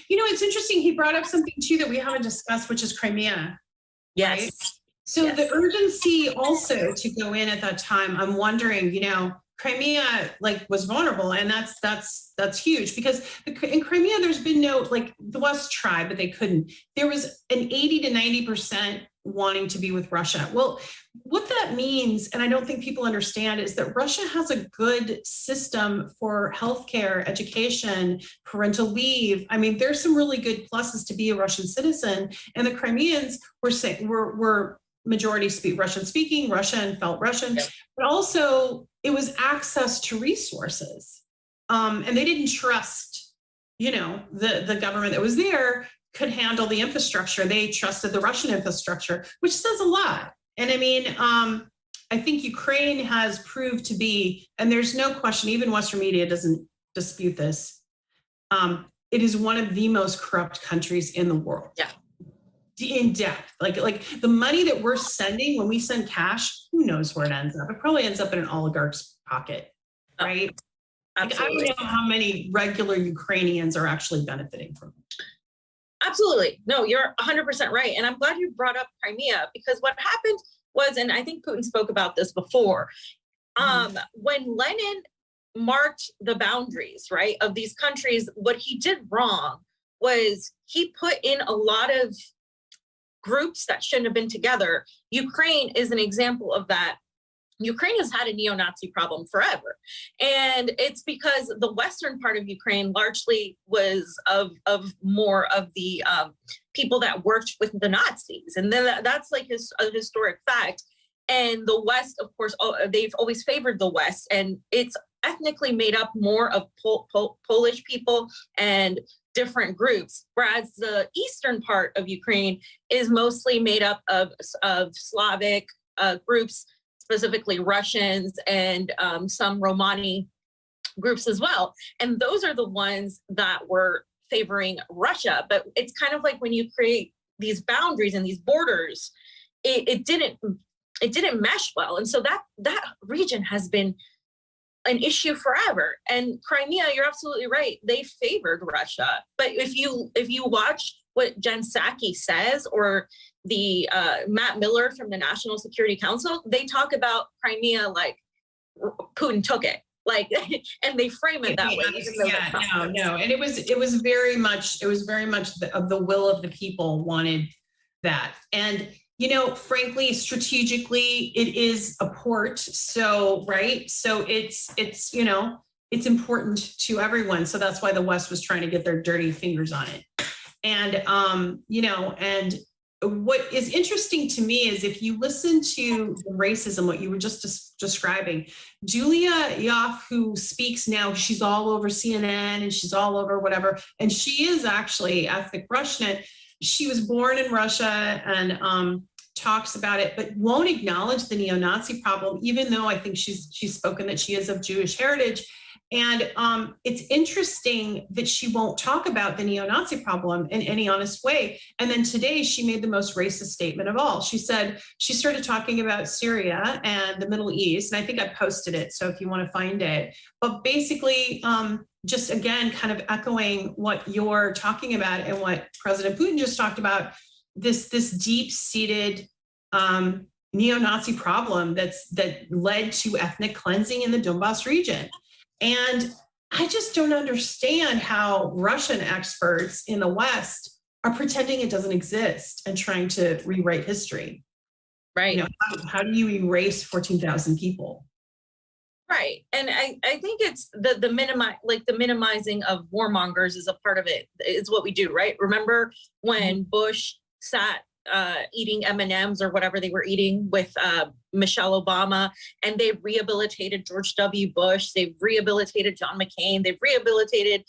You know, it's interesting. He brought up something too that we haven't discussed, which is Crimea. Yes. Right? So Yes. the urgency also to go in at that time, I'm wondering, you know, Crimea was vulnerable, and that's huge, because in Crimea there's been no, the West tried, but they couldn't. There was an 80 to 90% wanting to be with Russia. Well, what that means, and I don't think people understand, is that Russia has a good system for healthcare, education, parental leave. I mean, there's some really good pluses to be a Russian citizen, and the Crimeans were majority Russian speaking, Russian, felt Russian, Yep. but also it was access to resources. And they didn't trust, you know, the government that was there could handle the infrastructure. They trusted the Russian infrastructure, which says a lot. And I mean, I think Ukraine has proved to be, and there's no question, even Western media doesn't dispute this, it is one of the most corrupt countries in the world. Yeah. In depth, like the money that we're sending, when we send cash, who knows where it ends up? It probably ends up in an oligarch's pocket, right? Absolutely. I don't know how many regular Ukrainians are actually benefiting from it. Absolutely. No, you're 100% right. And I'm glad you brought up Crimea, because what happened was, and I think Putin spoke about this before, when Lenin marked the boundaries, right, of these countries, what he did wrong was he put in a lot of groups that shouldn't have been together. Ukraine is an example of that. Ukraine has had a neo-Nazi problem forever. And it's because the western part of Ukraine largely was of more of the people that worked with the Nazis. And then that's like a historic fact. And the West, of course, they've always favored the West. And it's ethnically made up more of Polish people and different groups, whereas the eastern part of Ukraine is mostly made up of Slavic groups, specifically Russians and some Romani groups as well. And those are the ones that were favoring Russia. But it's kind of like when you create these boundaries and these borders, it didn't mesh well. And so that region has been an issue forever. And Crimea, you're absolutely right. They favored Russia. But if you watch what Jen Psaki says, or the Matt Miller from the National Security Council, they talk about Crimea like Putin took it, like, and they frame it that way. No. And it was very much of the will of the people wanted that. And you know, frankly, strategically, it is a port. So, right. So it's, you know, it's important to everyone. So that's why the West was trying to get their dirty fingers on it. And, you know, and what is interesting to me is if you listen to racism, what you were just describing, Julia Yoff, who speaks now, she's all over CNN and she's all over whatever. And she is actually ethnic Russian. She was born in Russia and talks about it, but won't acknowledge the neo-Nazi problem, even though I think she's spoken that she is of Jewish heritage. And it's interesting that she won't talk about the neo-Nazi problem in any honest way. And then today she made the most racist statement of all. She said, she started talking about Syria and the Middle East. And I think I posted it, so if you want to find it. But basically, just again, kind of echoing what you're talking about and what President Putin just talked about, this deep-seated neo-Nazi problem that led to ethnic cleansing in the Donbass region. And I just don't understand how Russian experts in the West are pretending it doesn't exist and trying to rewrite history. Right. You know, how do you erase 14,000 people? Right. And I think it's the minimizing of warmongers is a part of it. It's what we do, right? Remember when Bush sat eating M&Ms or whatever they were eating with Michelle Obama, and they rehabilitated George W. Bush, they've rehabilitated John McCain, they've rehabilitated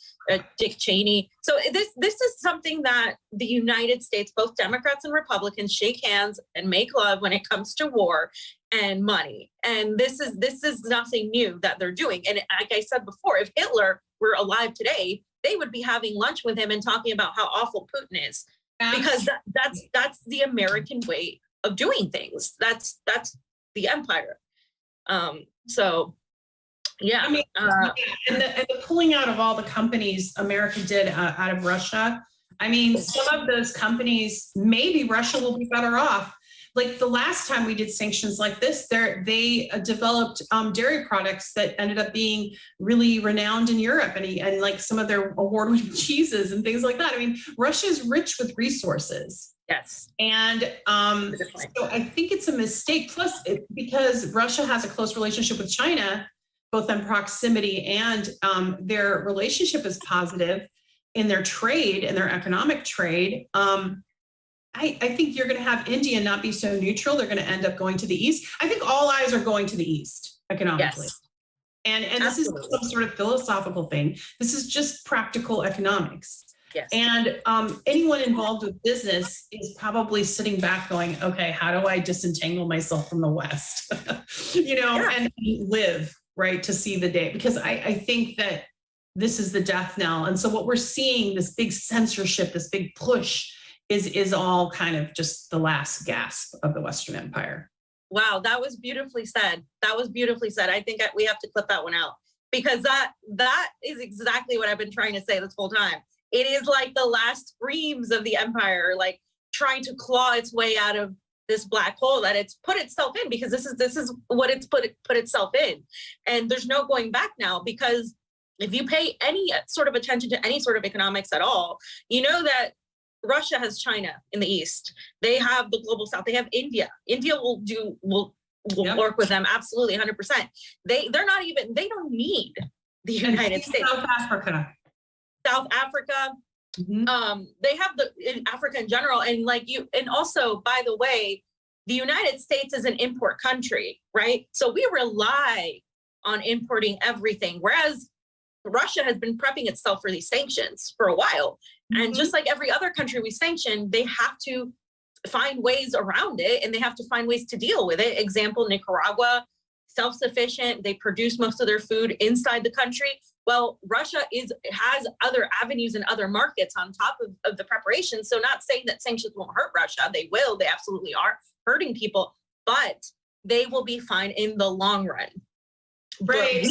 Dick Cheney. So this is something that the United States, both Democrats and Republicans, shake hands and make love when it comes to war and money. And this is nothing new that they're doing. And like I said before, if Hitler were alive today, they would be having lunch with him and talking about how awful Putin is, because that's the American way of doing things. That's the empire. So yeah. I mean, and the pulling out of all the companies America did out of Russia. I mean, some of those companies, maybe Russia will be better off. Like the last time we did sanctions like this, they developed dairy products that ended up being really renowned in Europe, and like some of their award-winning cheeses and things like that. I mean, Russia is rich with resources. Yes. And so I think it's a mistake. Plus, because Russia has a close relationship with China, both in proximity and their relationship is positive in their trade and their economic trade. I think you're going to have India not be so neutral. They're going to end up going to the east. I think all eyes are going to the east economically. Yes. And this is some sort of philosophical thing. This is just practical economics. Yes. And anyone involved with business is probably sitting back going, okay, how do I disentangle myself from the West? And live, right, to see the day. Because I think that this is the death knell. And so what we're seeing, this big censorship, this big push, is all kind of just the last gasp of the Western Empire. Wow, that was beautifully said. That was beautifully said. I think we have to clip that one out, because that is exactly what I've been trying to say this whole time. It is like the last screams of the empire, like trying to claw its way out of this black hole that it's put itself in, because this is what it's put itself in. And there's no going back now, because if you pay any sort of attention to any sort of economics at all, you know that Russia has China in the east. They have the global south. They have India. India will work with them absolutely 100%. They don't need the United States. South Africa. Mm-hmm. They have in Africa in general, and also, by the way, the United States is an import country, right? So we rely on importing everything, whereas Russia has been prepping itself for these sanctions for a while. Mm-hmm. And just like every other country we sanction, they have to find ways around it, and they have to find ways to deal with it. Example, Nicaragua, self-sufficient. They produce most of their food inside the country. Well, Russia has other avenues and other markets on top of the preparation. So not saying that sanctions won't hurt Russia. They will. They absolutely are hurting people, but they will be fine in the long run. Right.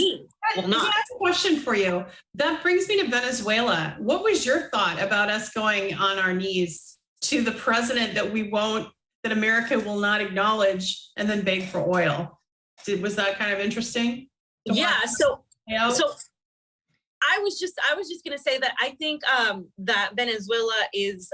Will not. That's a question for you. That brings me to Venezuela. What was your thought about us going on our knees to the president that America will not acknowledge and then beg for oil? Was that kind of interesting? Yeah. So I was just going to say that I think that Venezuela is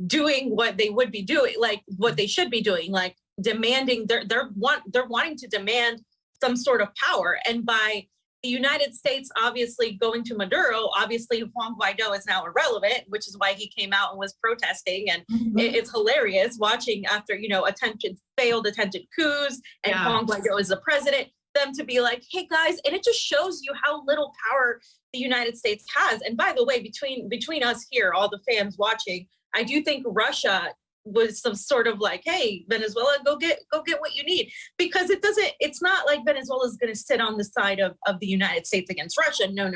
doing what they would be doing, like what they should be doing, like demanding. They're wanting to demand some sort of power, and by the United States obviously going to Maduro, obviously Juan Guaido is now irrelevant, which is why he came out and was protesting. And it's hilarious watching after failed attempted coups, and Juan Guaido is the president, them to be like, hey guys, and it just shows you how little power the United States has. And by the way, between us here, all the fans watching, I do think Russia was some sort of like, hey, Venezuela, go get what you need, because it's not like Venezuela is going to sit on the side of the United States against Russia. No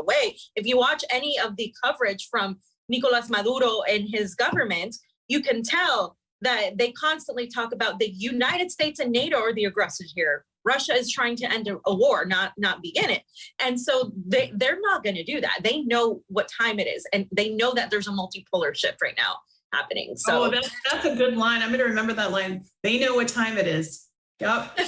way. If you watch any of the coverage from Nicolas Maduro and his government, you can tell that they constantly talk about the United States and NATO are the aggressors here. Russia is trying to end a war, not begin it. And so they're not going to do that. They know what time it is, and they know that there's a multipolar shift right now happening. So that's a good line. I'm going to remember that line. They know what time it is. Yep.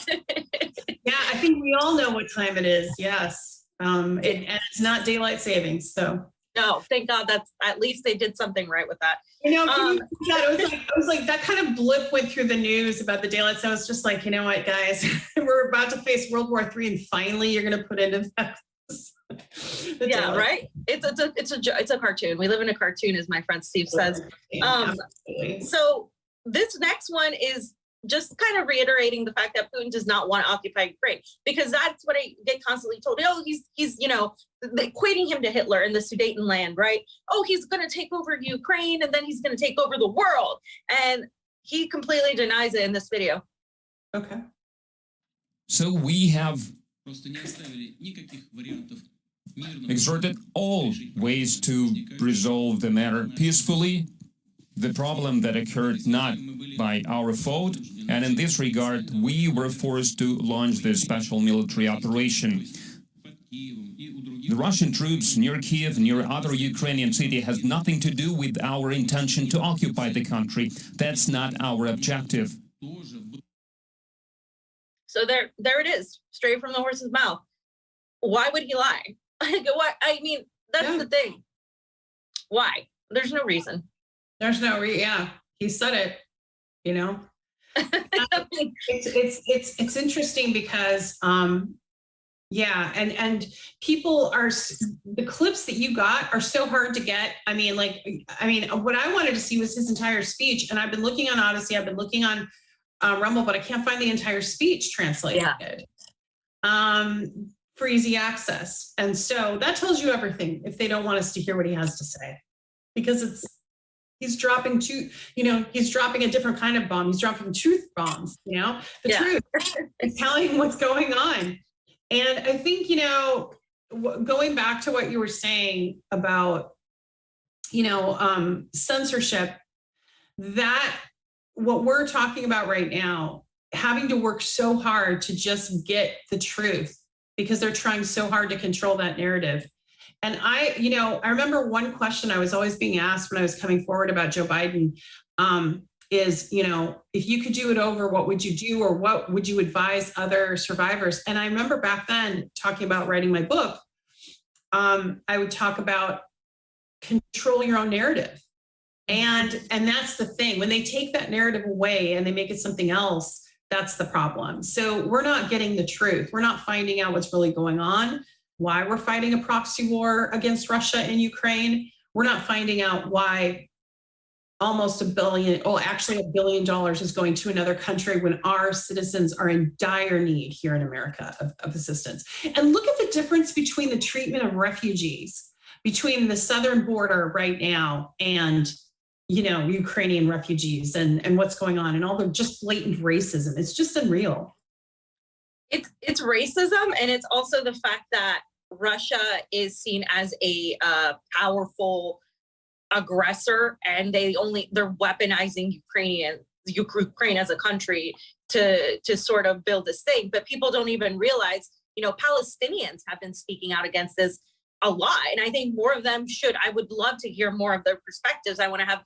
Yeah, I think we all know what time it is. Yes. And it's not daylight savings. So no, thank God. That's at least they did something right with that. It was like that kind of blip went through the news about the daylight. So it's just like, you know what, guys, we're about to face World War III, and finally you're going to put into that. Yeah, right. It's a cartoon. We live in a cartoon, as my friend Steve says. So this next one is just kind of reiterating the fact that Putin does not want to occupy Ukraine, because that's what I get constantly told. Oh, he's equating him to Hitler in the Sudetenland, right? Oh, he's going to take over Ukraine, and then he's going to take over the world, and he completely denies it in this video. Okay. So we have exerted all ways to resolve the matter peacefully. The problem that occurred not by our fault, and in this regard, we were forced to launch this special military operation. The Russian troops near Kiev, near other Ukrainian city, has nothing to do with our intention to occupy the country. That's not our objective. So there it is, straight from the horse's mouth. Why would he lie? What? I mean, that's the thing. Why? There's no reason. There's no yeah, he said it, you know. It's interesting because yeah, and people are, the clips that you got are so hard to get. I mean, what I wanted to see was his entire speech, and I've been looking on Odyssey, I've been looking on Rumble, but I can't find the entire speech translated for easy access. And so that tells you everything if they don't want us to hear what he has to say, because he's dropping he's dropping a different kind of bomb. He's dropping truth bombs, the truth and telling what's going on. And I think, going back to what you were saying about, censorship, that what we're talking about right now, having to work so hard to just get the truth because they're trying so hard to control that narrative. And I remember one question I was always being asked when I was coming forward about Joe Biden is, if you could do it over, what would you do? Or what would you advise other survivors? And I remember back then talking about writing my book, I would talk about control your own narrative. And that's the thing. When they take that narrative away and they make it something else, that's the problem. So we're not getting the truth. We're not finding out what's really going on, why we're fighting a proxy war against Russia and Ukraine. We're not finding out why almost $1 billion is going to another country when our citizens are in dire need here in America of assistance. And look at the difference between the treatment of refugees between the southern border right now and Ukrainian refugees and what's going on and all the just blatant racism. It's just unreal. It's racism, and it's also the fact that Russia is seen as a powerful aggressor, and they're weaponizing Ukraine as a country to sort of build this thing. But people don't even realize, Palestinians have been speaking out against this a lot, and I think more of them should. I would love to hear more of their perspectives. I want to have,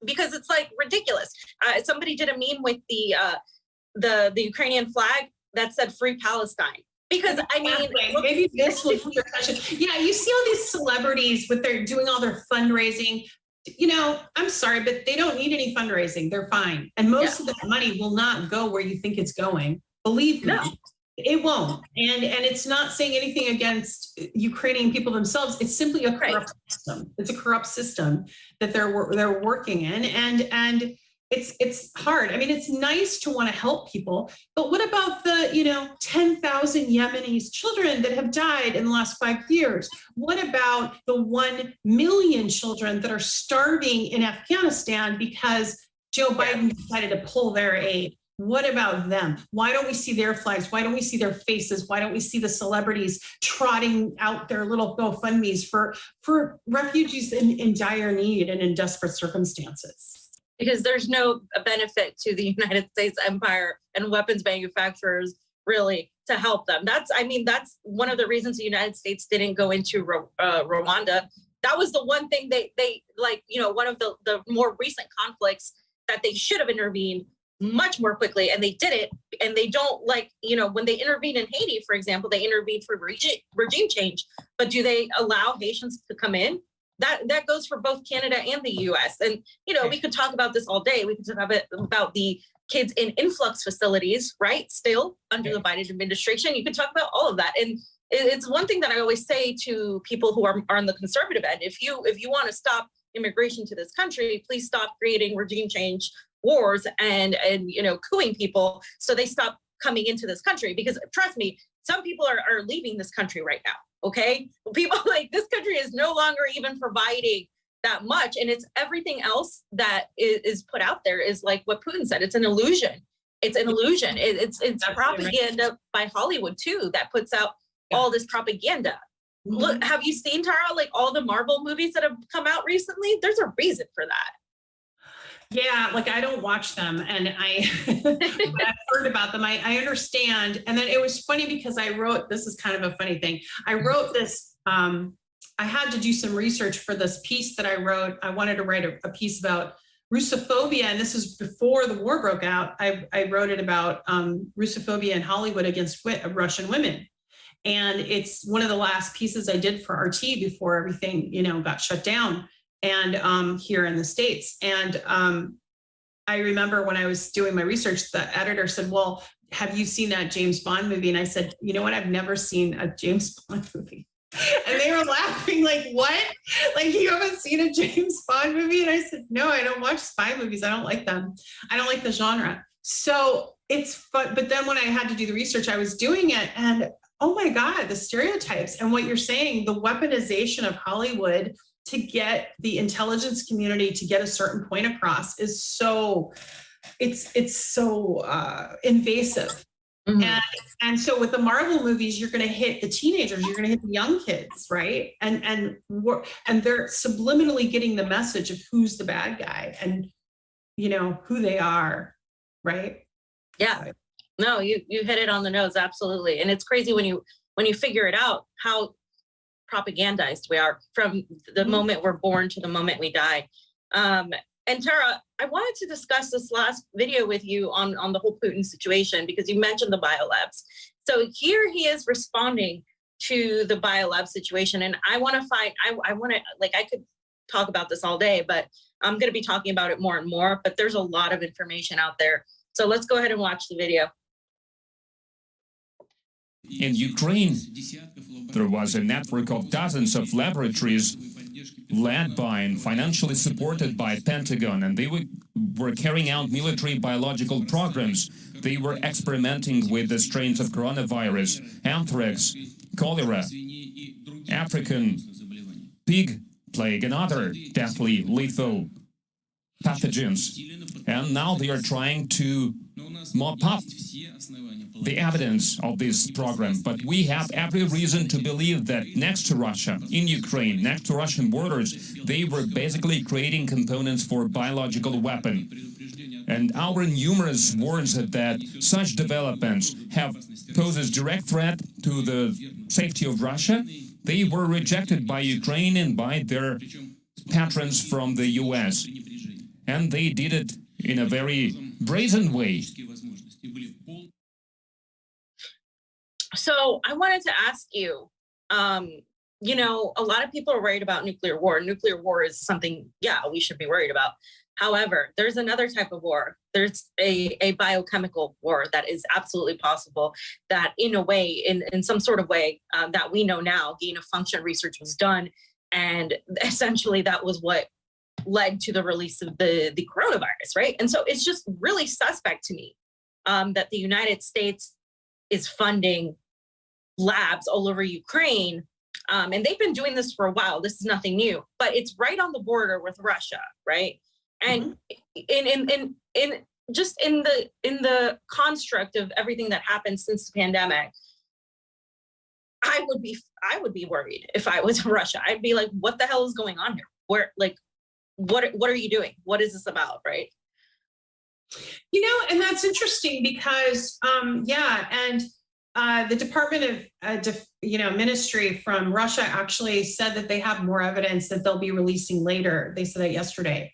because it's like ridiculous. Somebody did a meme with the Ukrainian flag that said "Free Palestine." Because I mean, maybe this was your question. Yeah, you see all these celebrities doing all their fundraising. I'm sorry, but they don't need any fundraising. They're fine, and most of the money will not go where you think it's going. Believe me. No. It won't. And it's not saying anything against Ukrainian people themselves. It's simply a corrupt system. It's a corrupt system that they're working in. And it's hard. I mean, it's nice to want to help people, but what about the, 10,000 Yemeni children that have died in the last 5 years? What about the 1 million children that are starving in Afghanistan because Joe Biden decided to pull their aid? What about them? Why don't we see their flags? Why don't we see their faces? Why don't we see the celebrities trotting out their little GoFundMes for refugees in dire need and in desperate circumstances? Because there's no benefit to the United States empire and weapons manufacturers really to help them. That's one of the reasons the United States didn't go into Rwanda. That was the one thing they one of the more recent conflicts that they should have intervened much more quickly, and they did it. And they don't when they intervene in Haiti, for example, they intervened for regime change. But do they allow Haitians to come in? That goes for both Canada and the U.S. And we could talk about this all day. We could talk about the kids in influx facilities, right? Still under the Biden administration. You could talk about all of that. And it's one thing that I always say to people who are on the conservative end: if you want to stop immigration to this country, please stop creating regime change wars and cooing people so they stop coming into this country. Because trust me, some people are leaving this country right now. Okay, people this country is no longer even providing that much, and it's everything else that is put out there is like what Putin said. It's an illusion. It's an illusion. It's propaganda by Hollywood too that puts out all this propaganda. Look, have you seen, Tara, like all the Marvel movies that have come out recently? There's a reason for that. Yeah, like I don't watch them, and I've heard about them. I understand. And then it was funny because I wrote, this is kind of a funny thing. I wrote this, I had to do some research for this piece that I wrote. I wanted to write a piece about Russophobia, and this is before the war broke out. I wrote it about Russophobia in Hollywood against Russian women. And it's one of the last pieces I did for RT before everything, got shut down. And here in the States. And I remember when I was doing my research, the editor said, well, have you seen that James Bond movie? And I said, you know what? I've never seen a James Bond movie. And they were laughing like, what? Like, you haven't seen a James Bond movie? And I said, no, I don't watch spy movies. I don't like them. I don't like the genre. So it's fun. But then when I had to do the research, I was doing it, and oh my God, the stereotypes and what you're saying, the weaponization of Hollywood to get the intelligence community to get a certain point across is so, it's so invasive. Mm-hmm. And so with the Marvel movies, you're going to hit the teenagers, you're going to hit the young kids, right? And they're subliminally getting the message of who's the bad guy and who they are, right? Yeah. No, you hit it on the nose, absolutely. And it's crazy when you figure it out how propagandized we are from the moment we're born to the moment we die. And Tara, I wanted to discuss this last video with you on the whole Putin situation, because you mentioned the biolabs. So here he is responding to the biolab situation. And I want to I could talk about this all day, but I'm going to be talking about it more and more, but there's a lot of information out there. So let's go ahead and watch the video. In Ukraine, there was a network of dozens of laboratories led by and financially supported by Pentagon, and they were carrying out military biological programs. They were experimenting with the strains of coronavirus, anthrax, cholera, African pig plague, and other deathly lethal pathogens. And now they are trying to mop up the evidence of this program. But we have every reason to believe that next to Russia, in Ukraine, next to Russian borders, they were basically creating components for biological weapon. And our numerous warns that such developments poses direct threat to the safety of Russia. They were rejected by Ukraine and by their patrons from the US. And they did it in a very brazen way. So I wanted to ask you, a lot of people are worried about nuclear war. Nuclear war is something, we should be worried about. However, there's another type of war. There's a biochemical war that is absolutely possible, that in a way, in some sort of way that we know now, gain of function research was done. And essentially that was what led to the release of the coronavirus, right? And so it's just really suspect to me that the United States is funding labs all over Ukraine. And they've been doing this for a while. This is nothing new, but it's right on the border with Russia, right? And in the construct of everything that happened since the pandemic, I would be worried if I was in Russia. I'd be like, what the hell is going on here? What are you doing? What is this about, right? And that's interesting because, the Department of, Ministry from Russia actually said that they have more evidence that they'll be releasing later. They said that yesterday.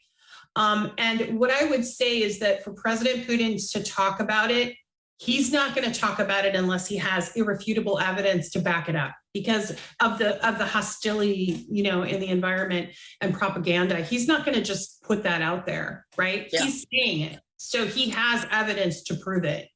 And what I would say is that for President Putin to talk about it, he's not going to talk about it unless he has irrefutable evidence to back it up because of the hostility, in the environment and propaganda. He's not going to just put that out there, right? Yeah. He's saying it. So he has evidence to prove it.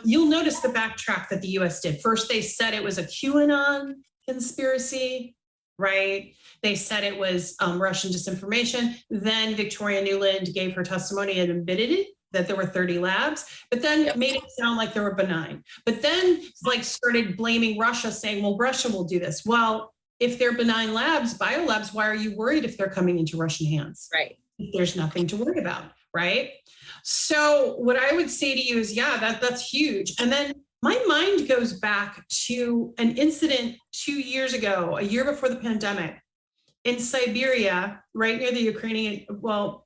You'll notice the backtrack that the US did. First, they said it was a QAnon conspiracy, right? They said it was Russian disinformation. Then Victoria Nuland gave her testimony and admitted it, that there were 30 labs, but then made it sound like they were benign. But then started blaming Russia, saying, well, Russia will do this. Well, if they're benign labs, biolabs, why are you worried if they're coming into Russian hands? Right. There's nothing to worry about, right? So what I would say to you is, that's huge. And then my mind goes back to an incident 2 years ago, a year before the pandemic, in Siberia, right near the Ukrainian, well,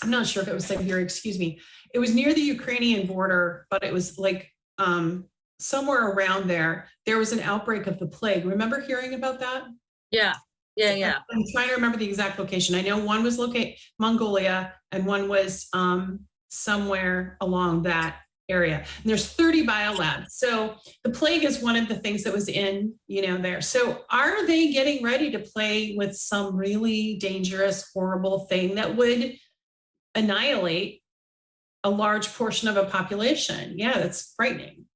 I'm not sure if it was Siberia, excuse me. It was near the Ukrainian border, but it was like somewhere around there. There was an outbreak of the plague. Remember hearing about that? Yeah. I'm trying to remember the exact location. I know one was located Mongolia and one was somewhere along that area. And there's 30 biolabs. So the plague is one of the things that was in, there. So are they getting ready to play with some really dangerous, horrible thing that would annihilate a large portion of a population? Yeah, that's frightening.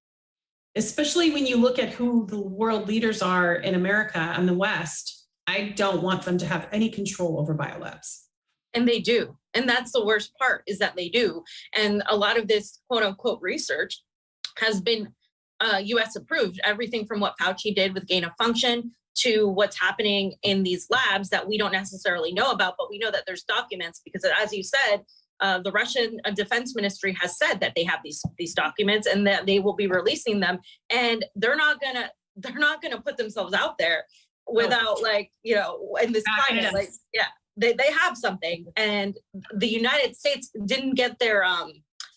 Especially when you look at who the world leaders are in America and the West. I don't want them to have any control over biolabs. And they do. And that's the worst part, is that they do. And a lot of this quote unquote research has been US approved. Everything from what Fauci did with gain of function to what's happening in these labs that we don't necessarily know about, but we know that there's documents because, as you said, the Russian Defense Ministry has said that they have these documents and that they will be releasing them, and they're not gonna put themselves out there without in this climate, they have something, and the United States didn't get their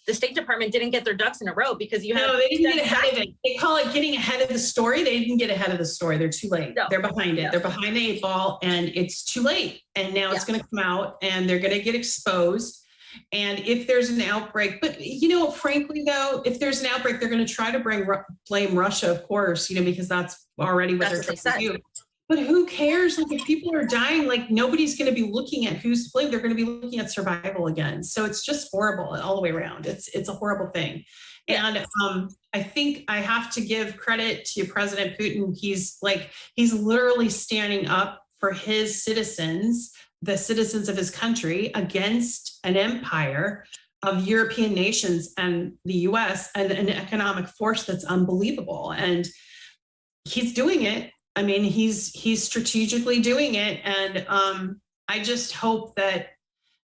the State Department didn't get their ducks in a row because they didn't get ahead of it. They call it getting ahead of the story. They didn't get ahead of the story. They're too late. No. They're behind it. No. They're behind the 8 ball, and it's too late. And now it's going to come out, and they're going to get exposed. And if there's an outbreak, but frankly though, if there's an outbreak, they're going to try to blame Russia, of course, because that's already what they're trying to do. But who cares? Like, if people are dying, like, nobody's going to be looking at who's to blame. They're going to be looking at survival again. So it's just horrible all the way around. It's a horrible thing. And I think I have to give credit to President Putin. He's literally standing up for his citizens, the citizens of his country, against an empire of European nations and the US and an economic force that's unbelievable. And he's doing it. I mean, he's strategically doing it. And I just hope that,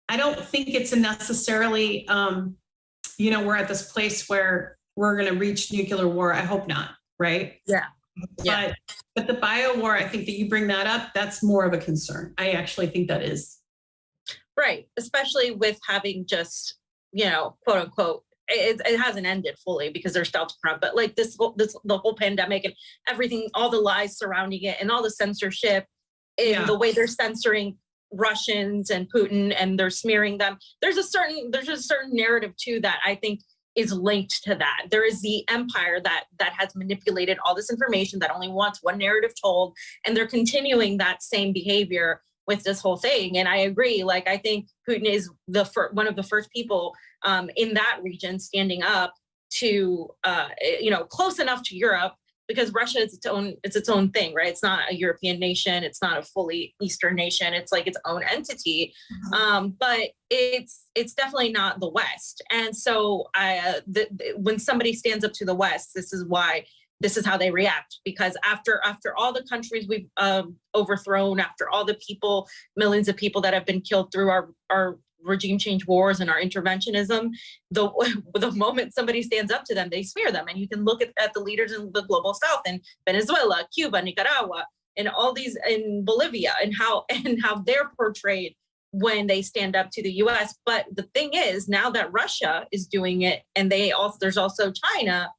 I don't think it's necessarily, we're at this place where we're going to reach nuclear war. I hope not. Right. Yeah. But the bio war, I think that you bring that up, that's more of a concern. I actually think that is. Right. Especially with having just, quote unquote, it hasn't ended fully because they're still to front, but like the whole pandemic and everything, all the lies surrounding it and all the censorship in the way they're censoring Russians and Putin and they're smearing them. There's a certain narrative too that I think is linked to that. There is the empire that has manipulated all this information that only wants one narrative told, and they're continuing that same behavior with this whole thing. And I agree. Like, I think Putin is one of the first people in that region standing up to, close enough to Europe, because Russia is its own thing, right? It's not a European nation. It's not a fully Eastern nation. It's like its own entity. But it's definitely not the West. And so when somebody stands up to the West, this is how they react, because after all the countries we've overthrown, after all the people, millions of people that have been killed through our regime change wars and our interventionism, the moment somebody stands up to them, they smear them. And you can look at the leaders in the global South, in Venezuela, Cuba, Nicaragua, and all these, in Bolivia, and how they're portrayed when they stand up to the US. But the thing is, now that Russia is doing it, and there's also China,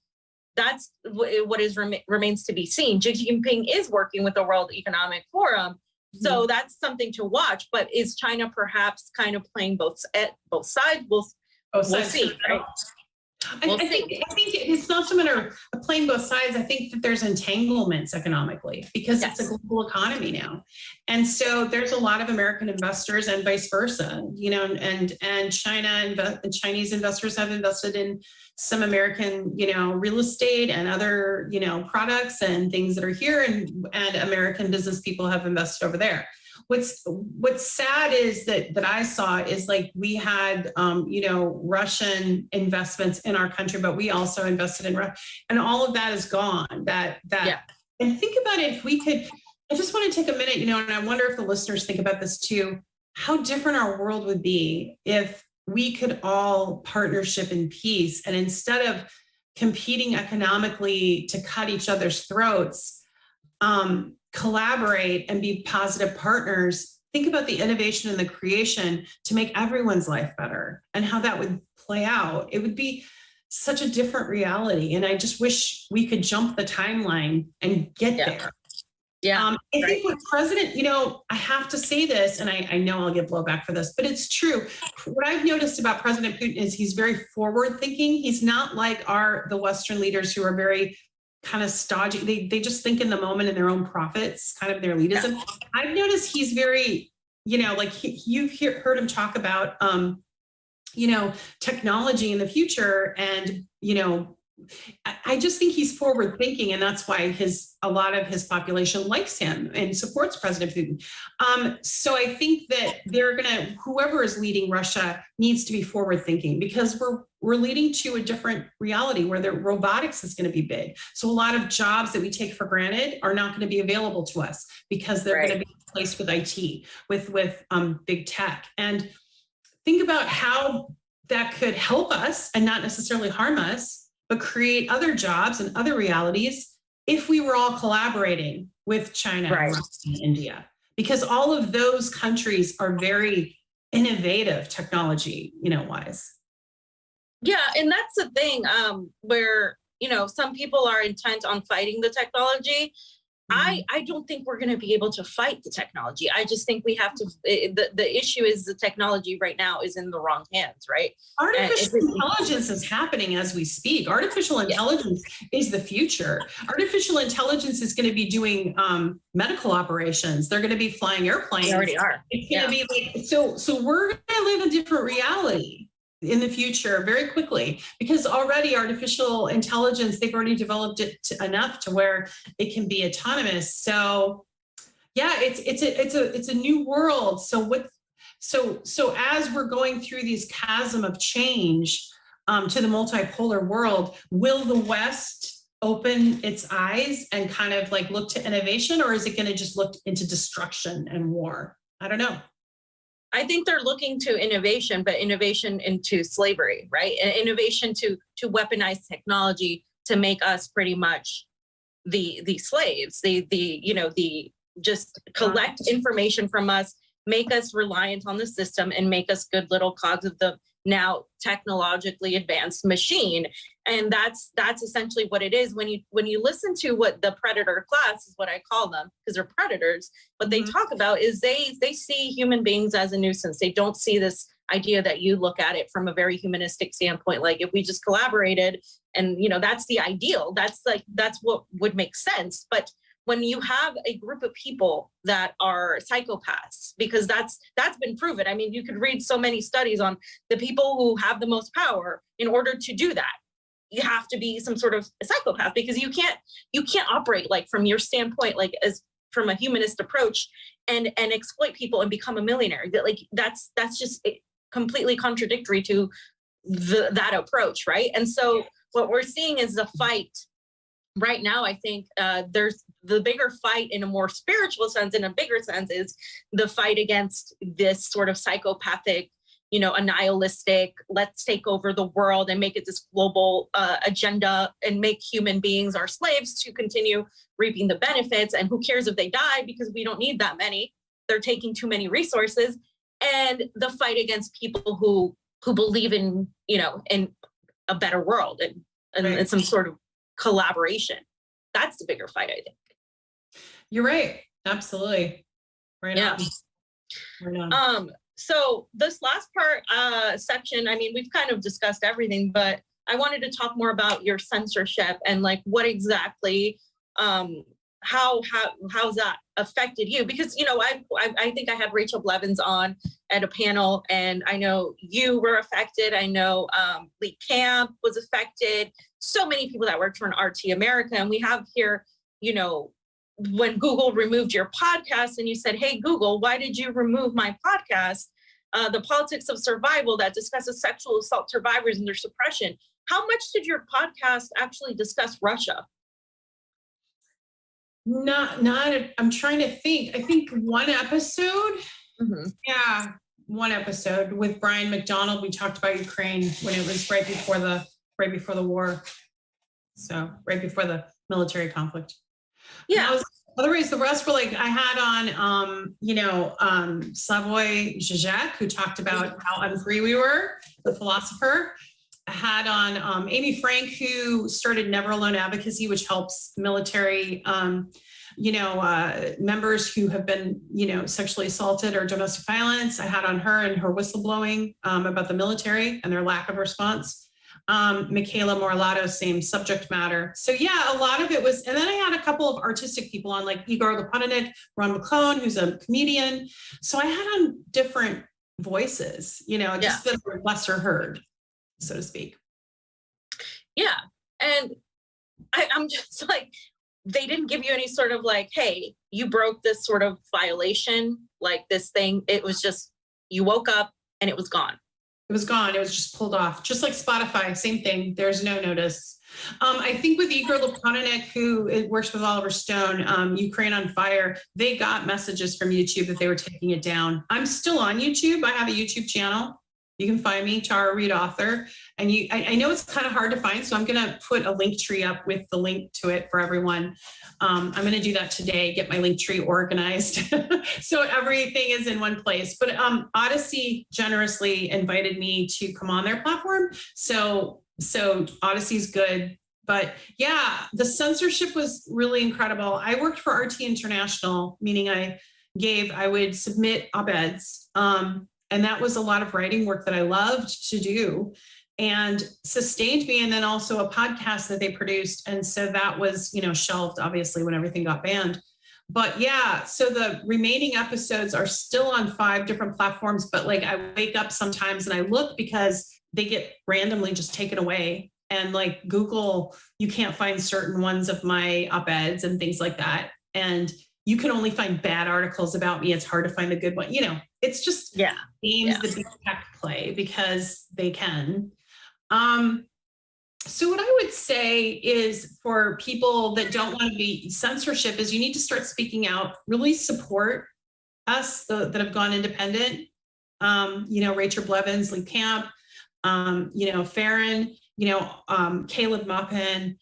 that's what remains to be seen. Xi Jinping is working with the World Economic Forum. So that's something to watch. But is China perhaps kind of playing both sides? We'll see, right? I think it's not so matter of playing both sides. I think that there's entanglements economically because it's a global economy now. And so there's a lot of American investors and vice versa, and China and Chinese investors have invested in some American, real estate and other, products and things that are here, and American business people have invested over there. What's sad is that I saw is, like, we had, Russian investments in our country, but we also invested in Russia, and all of that is gone. And think about it. If we could, I just want to take a minute, and I wonder if the listeners think about this too, how different our world would be if we could all partnership in peace. And instead of competing economically to cut each other's throats, collaborate and be positive partners, think about the innovation and the creation to make everyone's life better and how that would play out. It would be such a different reality. And I just wish we could jump the timeline and get there. Yeah. I think with President, I have to say this, and I know I'll get blowback for this, but it's true. What I've noticed about President Putin is he's very forward thinking. He's not like the Western leaders who are very kind of stodgy. They just think in the moment in their own profits, kind of their elitism. Yeah. I've noticed he's very, you've heard him talk about, technology in the future. And, I just think he's forward thinking, and that's why a lot of his population likes him and supports President Putin. So I think that whoever is leading Russia needs to be forward thinking, because we're leading to a different reality where robotics is going to be big. So a lot of jobs that we take for granted are not going to be available to us because they're going to be replaced with IT, with big tech. And think about how that could help us and not necessarily harm us, but create other jobs and other realities if we were all collaborating with China, Russia, and India, because all of those countries are very innovative technology, wise. Yeah, and that's the thing where, some people are intent on fighting the technology. I don't think we're going to be able to fight the technology. I just think we have to, the issue is the technology right now is in the wrong hands, right? Artificial intelligence is happening as we speak. Artificial intelligence is the future. Artificial intelligence is going to be doing medical operations. They're going to be flying airplanes. They already are. It's going to be so we're going to live a different reality in the future very quickly, because already artificial intelligence, they've already developed it enough to where it can be autonomous. So yeah, it's a new world. So as we're going through these chasm of change to the multipolar world, will the West open its eyes and kind of like look to innovation, or is it going to just look into destruction and war? I don't know. I think they're looking to innovation, but innovation into slavery, right? And innovation to weaponize technology to make us pretty much the slaves. The just collect information from us, make us reliant on the system, and make us good little cogs of the now technologically advanced machine. And that's essentially what it is. When you listen to what the predator class is, what I call them, because they're predators, what they talk about is they see human beings as a nuisance. They don't see this idea that you look at it from a very humanistic standpoint. Like if we just collaborated and, that's the ideal, that's what would make sense. But when you have a group of people that are psychopaths, because that's been proven. I mean, you could read so many studies on the people who have the most power. In order to do that, you have to be some sort of a psychopath, because you can't operate like from your standpoint, like as from a humanist approach and exploit people and become a millionaire. That's just completely contradictory to that approach, right? And so what we're seeing is the fight right now. I think there's the bigger fight in a more spiritual sense, in a bigger sense, is the fight against this sort of psychopathic, a nihilistic, let's take over the world and make it this global agenda and make human beings our slaves to continue reaping the benefits. And who cares if they die, because we don't need that many. They're taking too many resources. And the fight against people who believe in, in a better world and some sort of collaboration. That's the bigger fight, I think. You're right. Absolutely. Right on. Right on. So this last part section, I mean, we've kind of discussed everything, but I wanted to talk more about your censorship and like what exactly, how's that affected you? Because, I think I had Rachel Blevins on at a panel, and I know you were affected. I know Lee Camp was affected. So many people that worked for an RT America. And we have here, when Google removed your podcast and you said, hey, Google, why did you remove my podcast? The Politics of Survival, that discusses sexual assault survivors and their suppression. How much did your podcast actually discuss Russia? Not, I'm trying to think. I think one episode. Mm-hmm. Yeah, one episode with Brian McDonald. We talked about Ukraine when it was right before the war. So right before the military conflict. Yeah. Otherwise, the rest were like, I had on, Slavoj Žižek, who talked about how unfree we were, the philosopher. I had on Amy Frank, who started Never Alone Advocacy, which helps military, members who have been, sexually assaulted or domestic violence. I had on her and her whistleblowing about the military and their lack of response. Michaela Morlato, same subject matter. So yeah, a lot of it was, and then I had a couple of artistic people on, like Igor Lopatinic, Ron McClone, who's a comedian. So I had on different voices, just that were lesser heard, so to speak. Yeah. And I'm just like, they didn't give you any sort of like, hey, you broke this sort of violation, like this thing. It was just, you woke up and it was gone. It was gone. It was just pulled off. Just like Spotify, same thing. There's no notice. I think with Igor Lopatinic, who works with Oliver Stone, Ukraine on Fire, they got messages from YouTube that they were taking it down. I'm still on YouTube. I have a YouTube channel. You can find me, Tara Reade Author. And I know it's kind of hard to find, so I'm going to put a link tree up with the link to it for everyone. I'm going to do that today, get my link tree organized so everything is in one place. But Odyssey generously invited me to come on their platform. So Odyssey's good. But yeah, the censorship was really incredible. I worked for RT International, meaning I would submit op-eds. And that was a lot of writing work that I loved to do and sustained me. And then also a podcast that they produced. And so that was, shelved, obviously, when everything got banned. But yeah, so the remaining episodes are still on 5 different platforms. But like I wake up sometimes and I look because they get randomly just taken away. And like Google, you can't find certain ones of my op-eds and things like that. And you can only find bad articles about me. It's hard to find a good one. It's just games that big tech play because they can. So what I would say is for people that don't want to be censorship is you need to start speaking out, really support us that have gone independent. Rachel Blevins, Lee Camp, Farron, Caleb Maupin.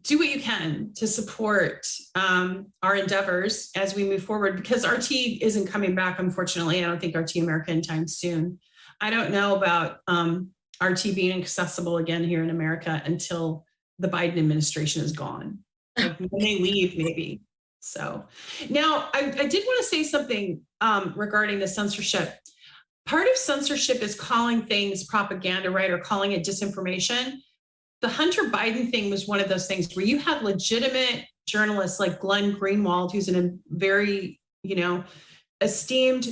Do what you can to support our endeavors as we move forward, because RT isn't coming back, unfortunately. I don't think RT America anytime soon. I don't know about RT being accessible again here in America until the Biden administration is gone. Like when they leave, maybe. So now I did want to say something regarding the censorship. Part of censorship is calling things propaganda, right? Or calling it disinformation. The Hunter Biden thing was one of those things where you had legitimate journalists like Glenn Greenwald, who's a very, esteemed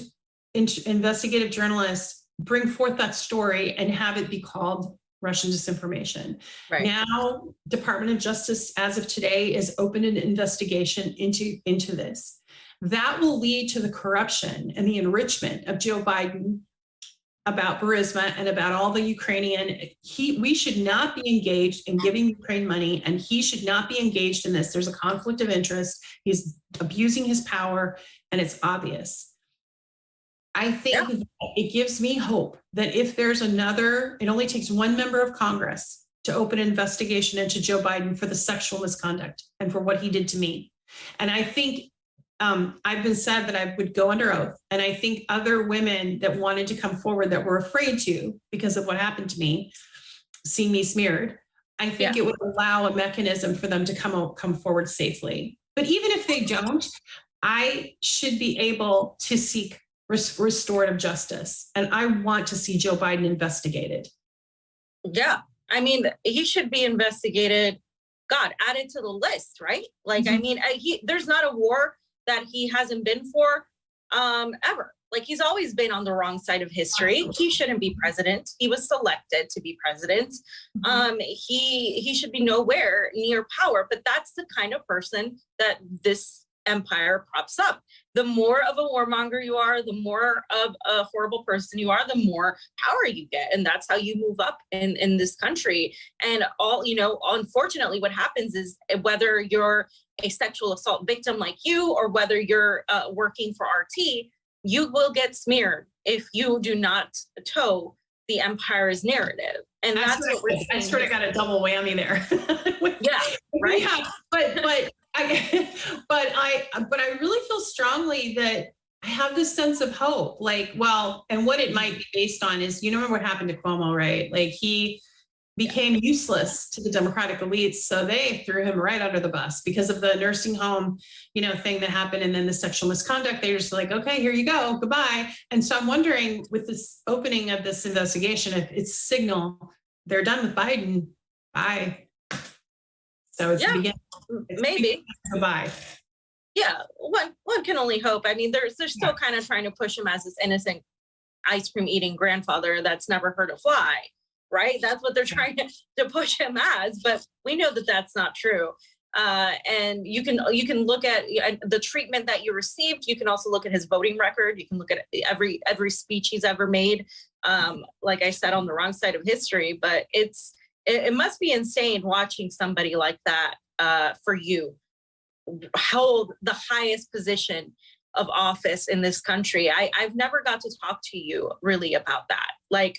investigative journalist, bring forth that story and have it be called Russian disinformation. Right. Now, Department of Justice, as of today, is opened an investigation into this. That will lead to the corruption and the enrichment of Joe Biden, about Burisma and about all the Ukrainian. We should not be engaged in giving Ukraine money, and he should not be engaged in this. There's a conflict of interest. He's abusing his power, and it's obvious. I think that it gives me hope that if there's it only takes one member of Congress to open an investigation into Joe Biden for the sexual misconduct and for what he did to me. And I think I've been said that I would go under oath. And I think other women that wanted to come forward that were afraid to because of what happened to me, seeing me smeared, I think it would allow a mechanism for them to come forward safely. But even if they don't, I should be able to seek restorative justice. And I want to see Joe Biden investigated. Yeah. I mean, he should be investigated. God, added to the list, right? Like, I mean, there's not a war that he hasn't been for ever. Like, he's always been on the wrong side of history. He shouldn't be president. He was selected to be president. He should be nowhere near power, but that's the kind of person that this empire props up. The more of a warmonger you are, the more of a horrible person you are, the more power you get. And that's how you move up in this country. And unfortunately, what happens is whether you're a sexual assault victim like you, or whether you're working for RT, you will get smeared if you do not toe the empire's narrative. And that's what we're I sort of got a double whammy there. Yeah, right. Yeah, but I really feel strongly that I have this sense of hope. Like, well, and what it might be based on is, you know, what happened to Cuomo, right? Like he became useless to the Democratic elites. So they threw him right under the bus because of the nursing home, you know, thing that happened. And then the sexual misconduct, they're just like, okay, here you go, goodbye. And so I'm wondering with this opening of this investigation, if it's a signal they're done with Biden, bye. So it's the beginning. Maybe. Goodbye. Yeah, one can only hope. I mean, they're still kind of trying to push him as this innocent ice cream eating grandfather that's never heard a fly. Right? That's what they're trying to push him as, but we know that that's not true. And you can look at the treatment that you received. You can also look at his voting record. You can look at every speech he's ever made. Like I said, on the wrong side of history, but it must be insane watching somebody like that for you hold the highest position of office in this country. I've never got to talk to you really about that. Like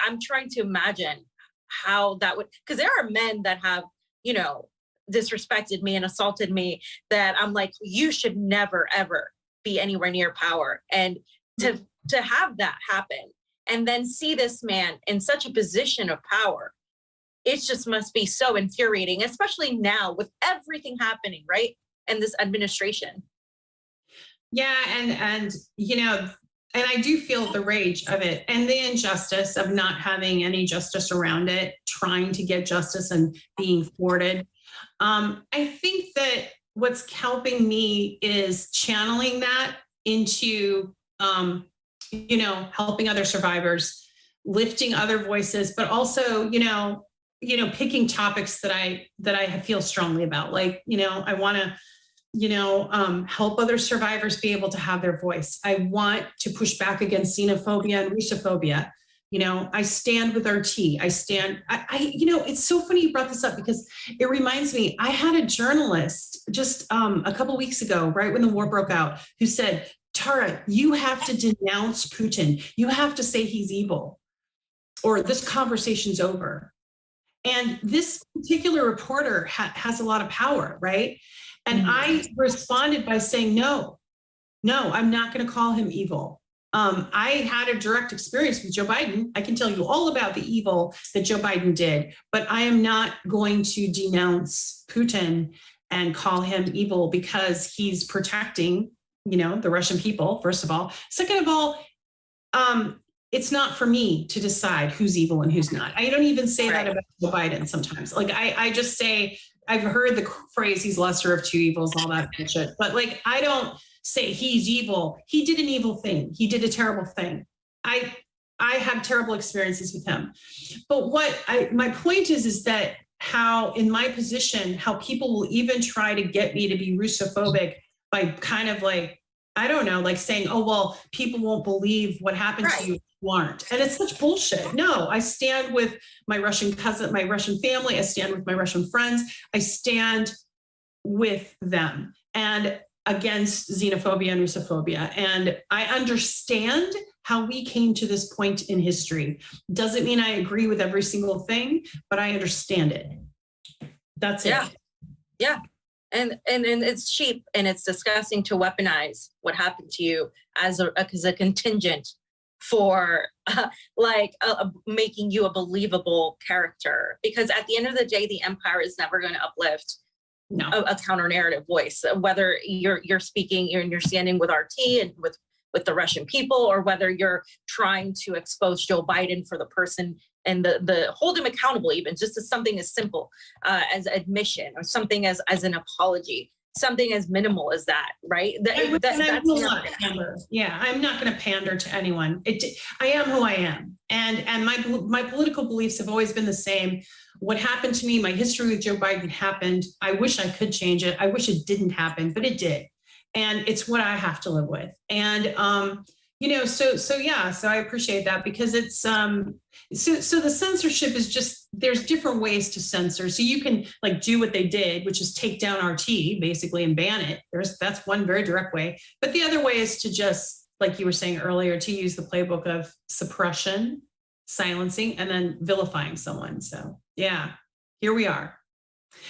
I'm trying to imagine how that would, because there are men that have, you know, disrespected me and assaulted me that I'm like, you should never, ever be anywhere near power. And to have that happen and then see this man in such a position of power, it just must be so infuriating, especially now with everything happening, right? And this administration. Yeah. And, you know, and I do feel the rage of it and the injustice of not having any justice around it, trying to get justice and being thwarted. I think that what's helping me is channeling that into, you know, helping other survivors, lifting other voices, but also, you know, picking topics that I feel strongly about. Like, you know, I want to, you know, help other survivors be able to have their voice. I want to push back against xenophobia and Russophobia. You know, I stand with RT. You know, it's so funny you brought this up because it reminds me, I had a journalist just a couple of weeks ago, right when the war broke out, who said, Tara, you have to denounce Putin. You have to say he's evil or this conversation's over. And this particular reporter has a lot of power, right? And I responded by saying, no, I'm not going to call him evil. I had a direct experience with Joe Biden. I can tell you all about the evil that Joe Biden did, but I am not going to denounce Putin and call him evil because he's protecting, you know, the Russian people, first of all. Second of all, it's not for me to decide who's evil and who's not. I don't even say that about Joe Biden sometimes. Like I just say, I've heard the phrase, he's lesser of two evils, all that shit. But like, I don't say he's evil. He did an evil thing. He did a terrible thing. I had terrible experiences with him. But my point is that how in my position, how people will even try to get me to be Russophobic by kind of like, I don't know, like saying, oh, well, people won't believe what happened to you if you aren't. And it's such bullshit. No, I stand with my Russian cousin, my Russian family. I stand with my Russian friends. I stand with them and against xenophobia and Russophobia. And I understand how we came to this point in history. Doesn't mean I agree with every single thing, but I understand it. That's it. Yeah. And it's cheap and it's disgusting to weaponize what happened to you as a contingent for making you a believable character. Because at the end of the day, the empire is never going to uplift a counter narrative voice, whether you're speaking and you're standing with RT and with the Russian people, or whether you're trying to expose Joe Biden for the person and the hold him accountable, even just as something as simple as admission or something as an apology, something as minimal as that, right? Yeah, I'm not going to pander to anyone. I am who I am, and my political beliefs have always been the same. What happened to me, my history with Joe Biden happened. I wish I could change it. I wish it didn't happen, but it did, and it's what I have to live with. And so I appreciate that, because it's so the censorship is just, there's different ways to censor. So you can like do what they did, which is take down RT basically and ban it. That's one very direct way. But the other way is to just, like you were saying earlier, to use the playbook of suppression, silencing, and then vilifying someone. So yeah, here we are.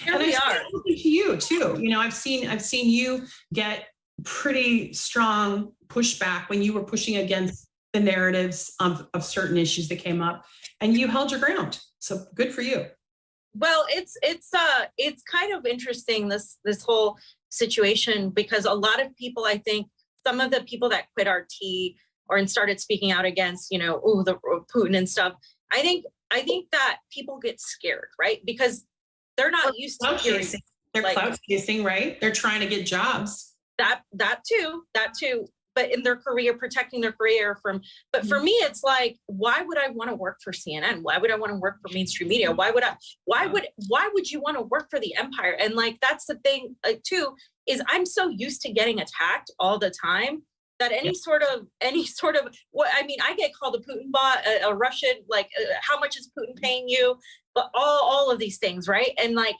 Here and we I are. to you too. You know, I've seen you get pretty strong pushback when you were pushing against the narratives of certain issues that came up, and you held your ground. So good for you. Well, it's kind of interesting, this whole situation, because a lot of people, I think some of the people that quit RT and started speaking out against, you know, the Putin and stuff, I think that people get scared, right? Because they're not used to hearing. They're like, clout chasing, right? They're trying to get jobs. That too. But in their career, protecting their career from, but for me, it's like, why would I want to work for CNN? Why would I want to work for mainstream media? Why would you want to work for the empire? And like, that's the thing too, is I'm so used to getting attacked all the time that any sort of, what, I mean, I get called a Putin bot, a Russian, like, how much is Putin paying you? But all of these things, right? And like,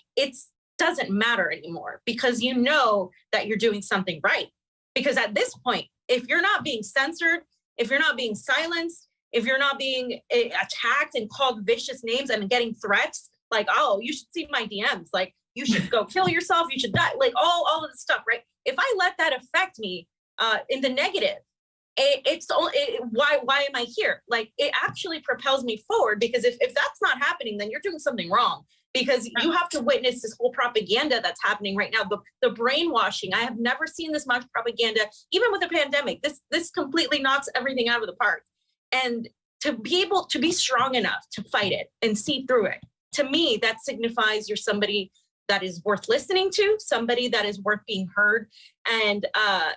doesn't matter anymore, because you know that you're doing something right. Because at this point, if you're not being censored, if you're not being silenced, if you're not being attacked and called vicious names and getting threats, like, oh, you should see my DMs, like, you should go kill yourself, you should die, like all of the stuff, right? If I let that affect me in the negative, why am I here? Like, it actually propels me forward, because if that's not happening, then you're doing something wrong. Because you have to witness this whole propaganda that's happening right now, the brainwashing. I have never seen this much propaganda, even with the pandemic. This completely knocks everything out of the park. And to be able to be strong enough to fight it and see through it, to me, that signifies you're somebody that is worth listening to, somebody that is worth being heard, and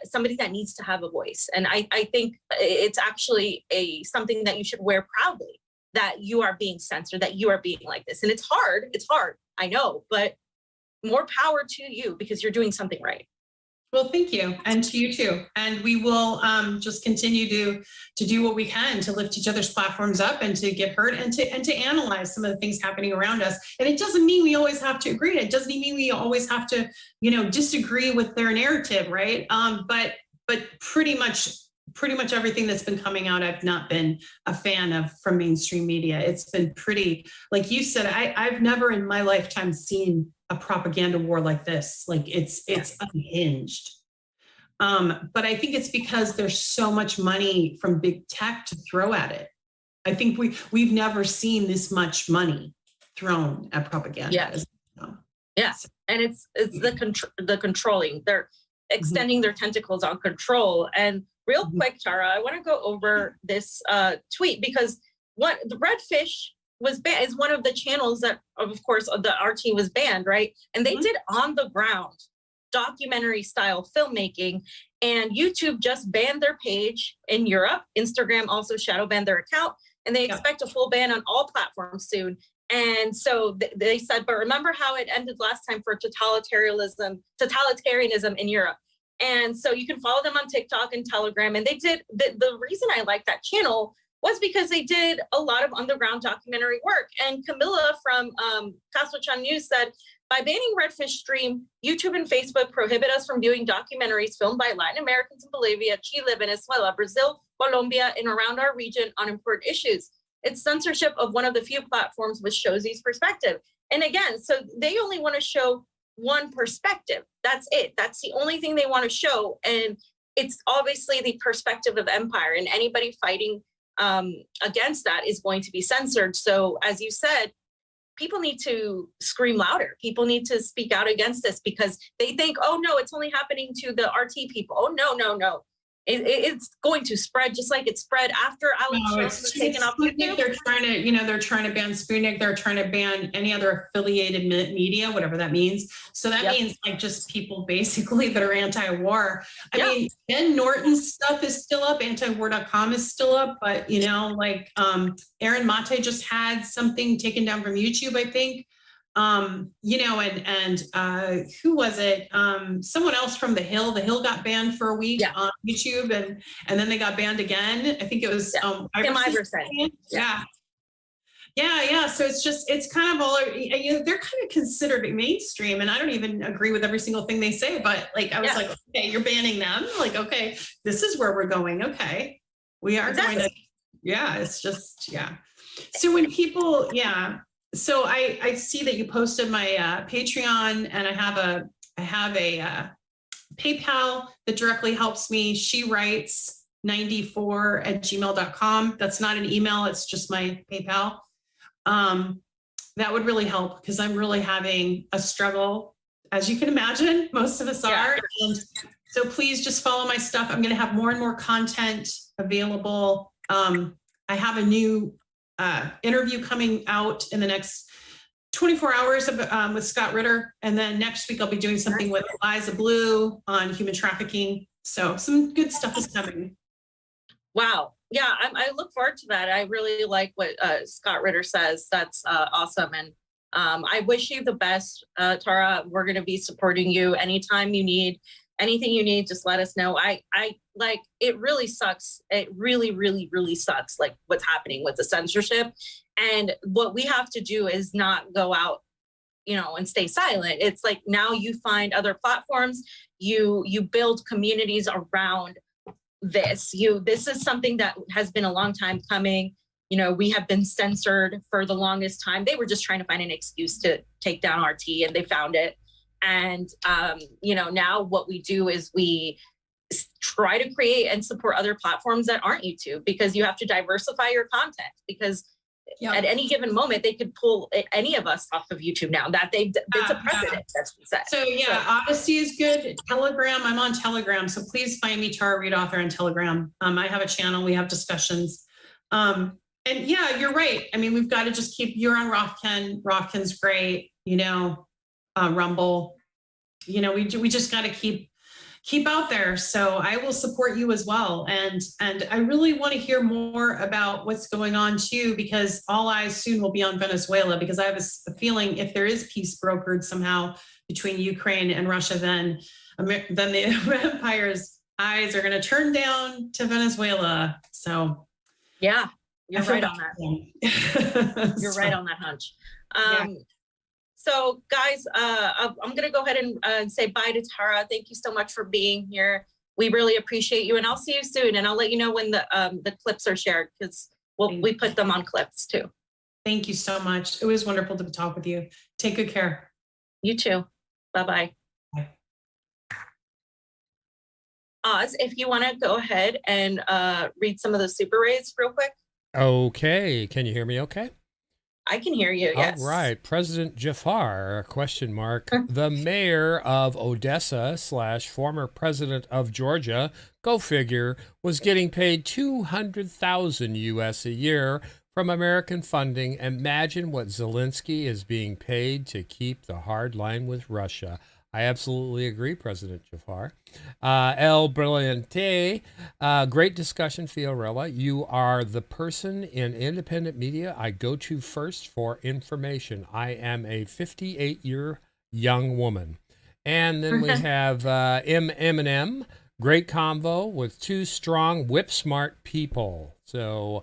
somebody that needs to have a voice. And I think it's actually something that you should wear proudly, that you are being censored, that you are being like this. And it's hard, I know, but more power to you, because you're doing something right. Well, thank you. And to you too. And we will just continue to do what we can to lift each other's platforms up and to get heard and to analyze some of the things happening around us. And it doesn't mean we always have to agree. It doesn't mean we always have to, disagree with their narrative, right? But pretty much everything that's been coming out, I've not been a fan of from mainstream media. It's been pretty, like you said, I've never in my lifetime seen a propaganda war like this. Like it's unhinged. But I think it's because there's so much money from big tech to throw at it. I think we've never seen this much money thrown at propaganda. Yes. Yes. And it's the controlling. They're extending their tentacles on control. And real quick, Tara, I want to go over this tweet, because the Redfish was banned, is one of the channels that, of course, the RT was banned, right? And they did on the ground documentary style filmmaking, and YouTube just banned their page in Europe. Instagram also shadow banned their account, and they expect a full ban on all platforms soon. And so they said, but remember how it ended last time for totalitarianism in Europe. And so you can follow them on TikTok and Telegram. And they did, the reason I like that channel was because they did a lot of underground documentary work. And Camilla from Casochan News said, by banning Redfish Stream, YouTube and Facebook prohibit us from viewing documentaries filmed by Latin Americans in Bolivia, Chile, Venezuela, Brazil, Colombia, and around our region on important issues. It's censorship of one of the few platforms which shows these perspective. And again, so they only want to show one perspective. That's it. That's the only thing they want to show. And it's obviously the perspective of empire, and anybody fighting against that is going to be censored. So as you said, people need to scream louder. People need to speak out against this, because they think, oh no, it's only happening to the RT people. Oh no. It's going to spread just like it spread after Alex Jones was taken off YouTube. They're trying to ban Sputnik. They're trying to ban any other affiliated media, whatever that means. So that means like just people basically that are anti-war. I mean, Ben Norton's stuff is still up. Antiwar.com is still up, but Aaron Mate just had something taken down from YouTube, I think. Who was it? Someone else from The Hill. The Hill got banned for a week on YouTube, and then they got banned again. I think it was Tim Iverson. Yeah. So it's kind of all, they're kind of considered mainstream, and I don't even agree with every single thing they say, but I was like, okay, you're banning them. Like, okay, this is where we're going. Okay, we are going to, it's just, So when people, yeah. So I see that you posted my Patreon, and I have a PayPal that directly helps me. She writes 94@gmail.com. That's not an email. It's just my PayPal. That would really help, because I'm really having a struggle, as you can imagine. Most of us are. And so please just follow my stuff. I'm going to have more and more content available. I have a new interview coming out in the next 24 hours with Scott Ritter. And then next week I'll be doing something with Liza Blue on human trafficking. So some good stuff is coming. Wow. Yeah, I look forward to that. I really like what Scott Ritter says. That's awesome. And I wish you the best, Tara. We're going to be supporting you anytime you need anything you need. Just let us know. I like, it really sucks. It really, really, really sucks. Like what's happening with the censorship. And what we have to do is not go out, you know, and stay silent. It's like now you find other platforms, you build communities around this. This is something that has been a long time coming. You know, we have been censored for the longest time. They were just trying to find an excuse to take down RT, and they found it. And you know, now what we do is we try to create and support other platforms that aren't YouTube, because you have to diversify your content, because at any given moment they could pull any of us off of YouTube now. That it's a precedent, that's what said. So Odyssey is good. Telegram, I'm on Telegram, so please find me, Tara Reade Author, on Telegram. I have a channel, we have discussions. And yeah, you're right. I mean, we've got to just keep, you're on Rothken. Rothken's great, you know, Rumble. You know, we just got to keep out there. So I will support you as well. And I really want to hear more about what's going on too, because all eyes soon will be on Venezuela, because I have a feeling if there is peace brokered somehow between Ukraine and Russia, then the empire's eyes are going to turn down to Venezuela. So yeah, you're right on that. You're right on that hunch. So guys, I'm going to go ahead and say bye to Tara. Thank you so much for being here. We really appreciate you, and I'll see you soon. And I'll let you know when the clips are shared, because we put them on clips too. Thank you so much. It was wonderful to talk with you. Take good care. You too. Bye-bye. Bye. Oz, if you want to go ahead and read some of the super rays real quick. Okay. Can you hear me okay? I can hear you, yes. All right. President Jafar, ? The mayor of Odessa / former president of Georgia, go figure, was getting paid $200,000 US a year from American funding. Imagine what Zelensky is being paid to keep the hard line with Russia. I absolutely agree, President Jafar. El Brilliante, great discussion, Fiorella. You are the person in independent media I go to first for information. I am a 58-year young woman. And then we have Eminem, great convo with two strong, whip-smart people. So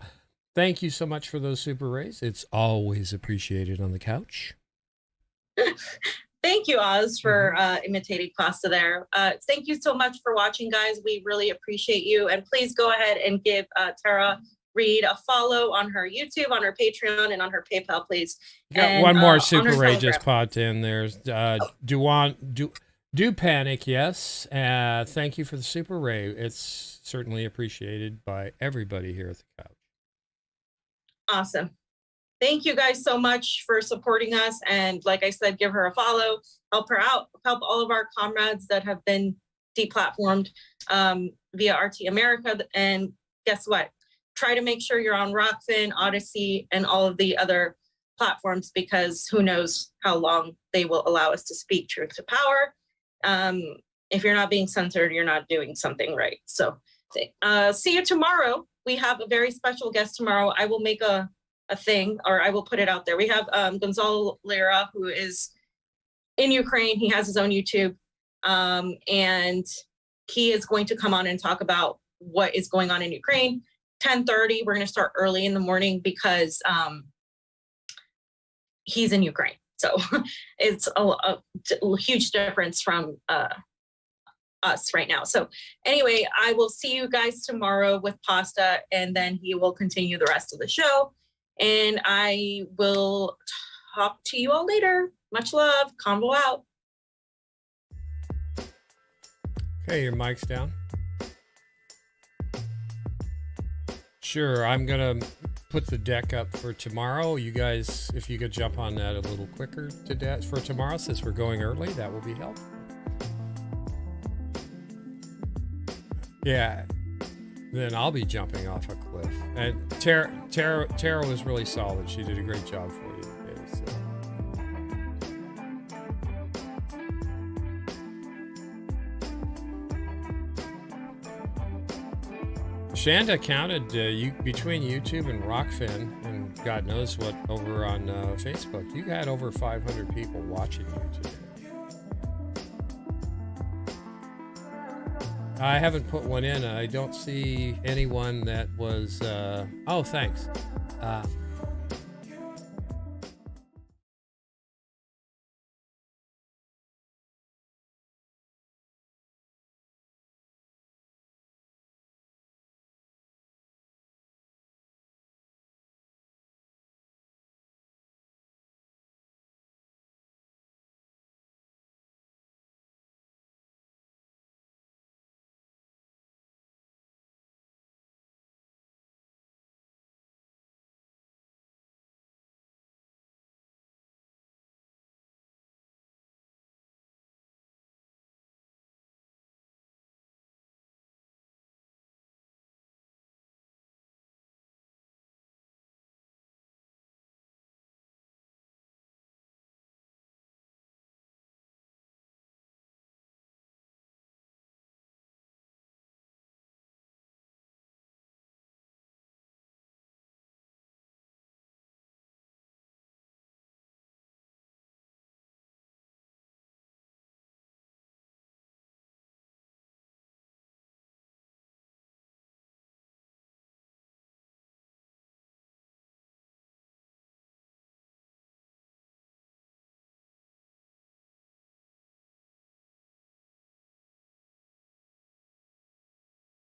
thank you so much for those super rays. It's always appreciated on the couch. Thank you, Oz, for imitating Costa there. Thank you so much for watching, guys. We really appreciate you. And please go ahead and give Tara Reade a follow on her YouTube, on her Patreon, and on her PayPal, please. Got one more super ray just popped in. There's do panic, yes. Thank you for the super ray. It's certainly appreciated by everybody here at the couch. Awesome. Thank you guys so much for supporting us. And like I said, give her a follow, help her out, help all of our comrades that have been deplatformed via RT America. And guess what? Try to make sure you're on Rockfin, Odyssey, and all of the other platforms, because who knows how long they will allow us to speak truth to power. If you're not being censored, you're not doing something right. So see you tomorrow. We have a very special guest tomorrow. I will make a thing, or I will put it out there. We have Gonzalo Lera, who is in Ukraine. He has his own YouTube, and he is going to come on and talk about what is going on in Ukraine. 10:30. We're going to start early in the morning because he's in Ukraine. So it's a huge difference from us right now. So anyway, I will see you guys tomorrow with Pasta, and then he will continue the rest of the show. And I will talk to you all later. Much love. Convo out. Okay, your mic's down. Sure, I'm gonna put the deck up for tomorrow. You guys, if you could jump on that a little quicker for tomorrow, since we're going early, that will be helpful. Yeah, then I'll be jumping off a cliff. And Tara was really solid. She did a great job for you today. So. Shanda counted between YouTube and Rockfin and God knows what over on Facebook. You had over 500 people watching you today. I haven't put one in. I don't see anyone that was. Oh, thanks.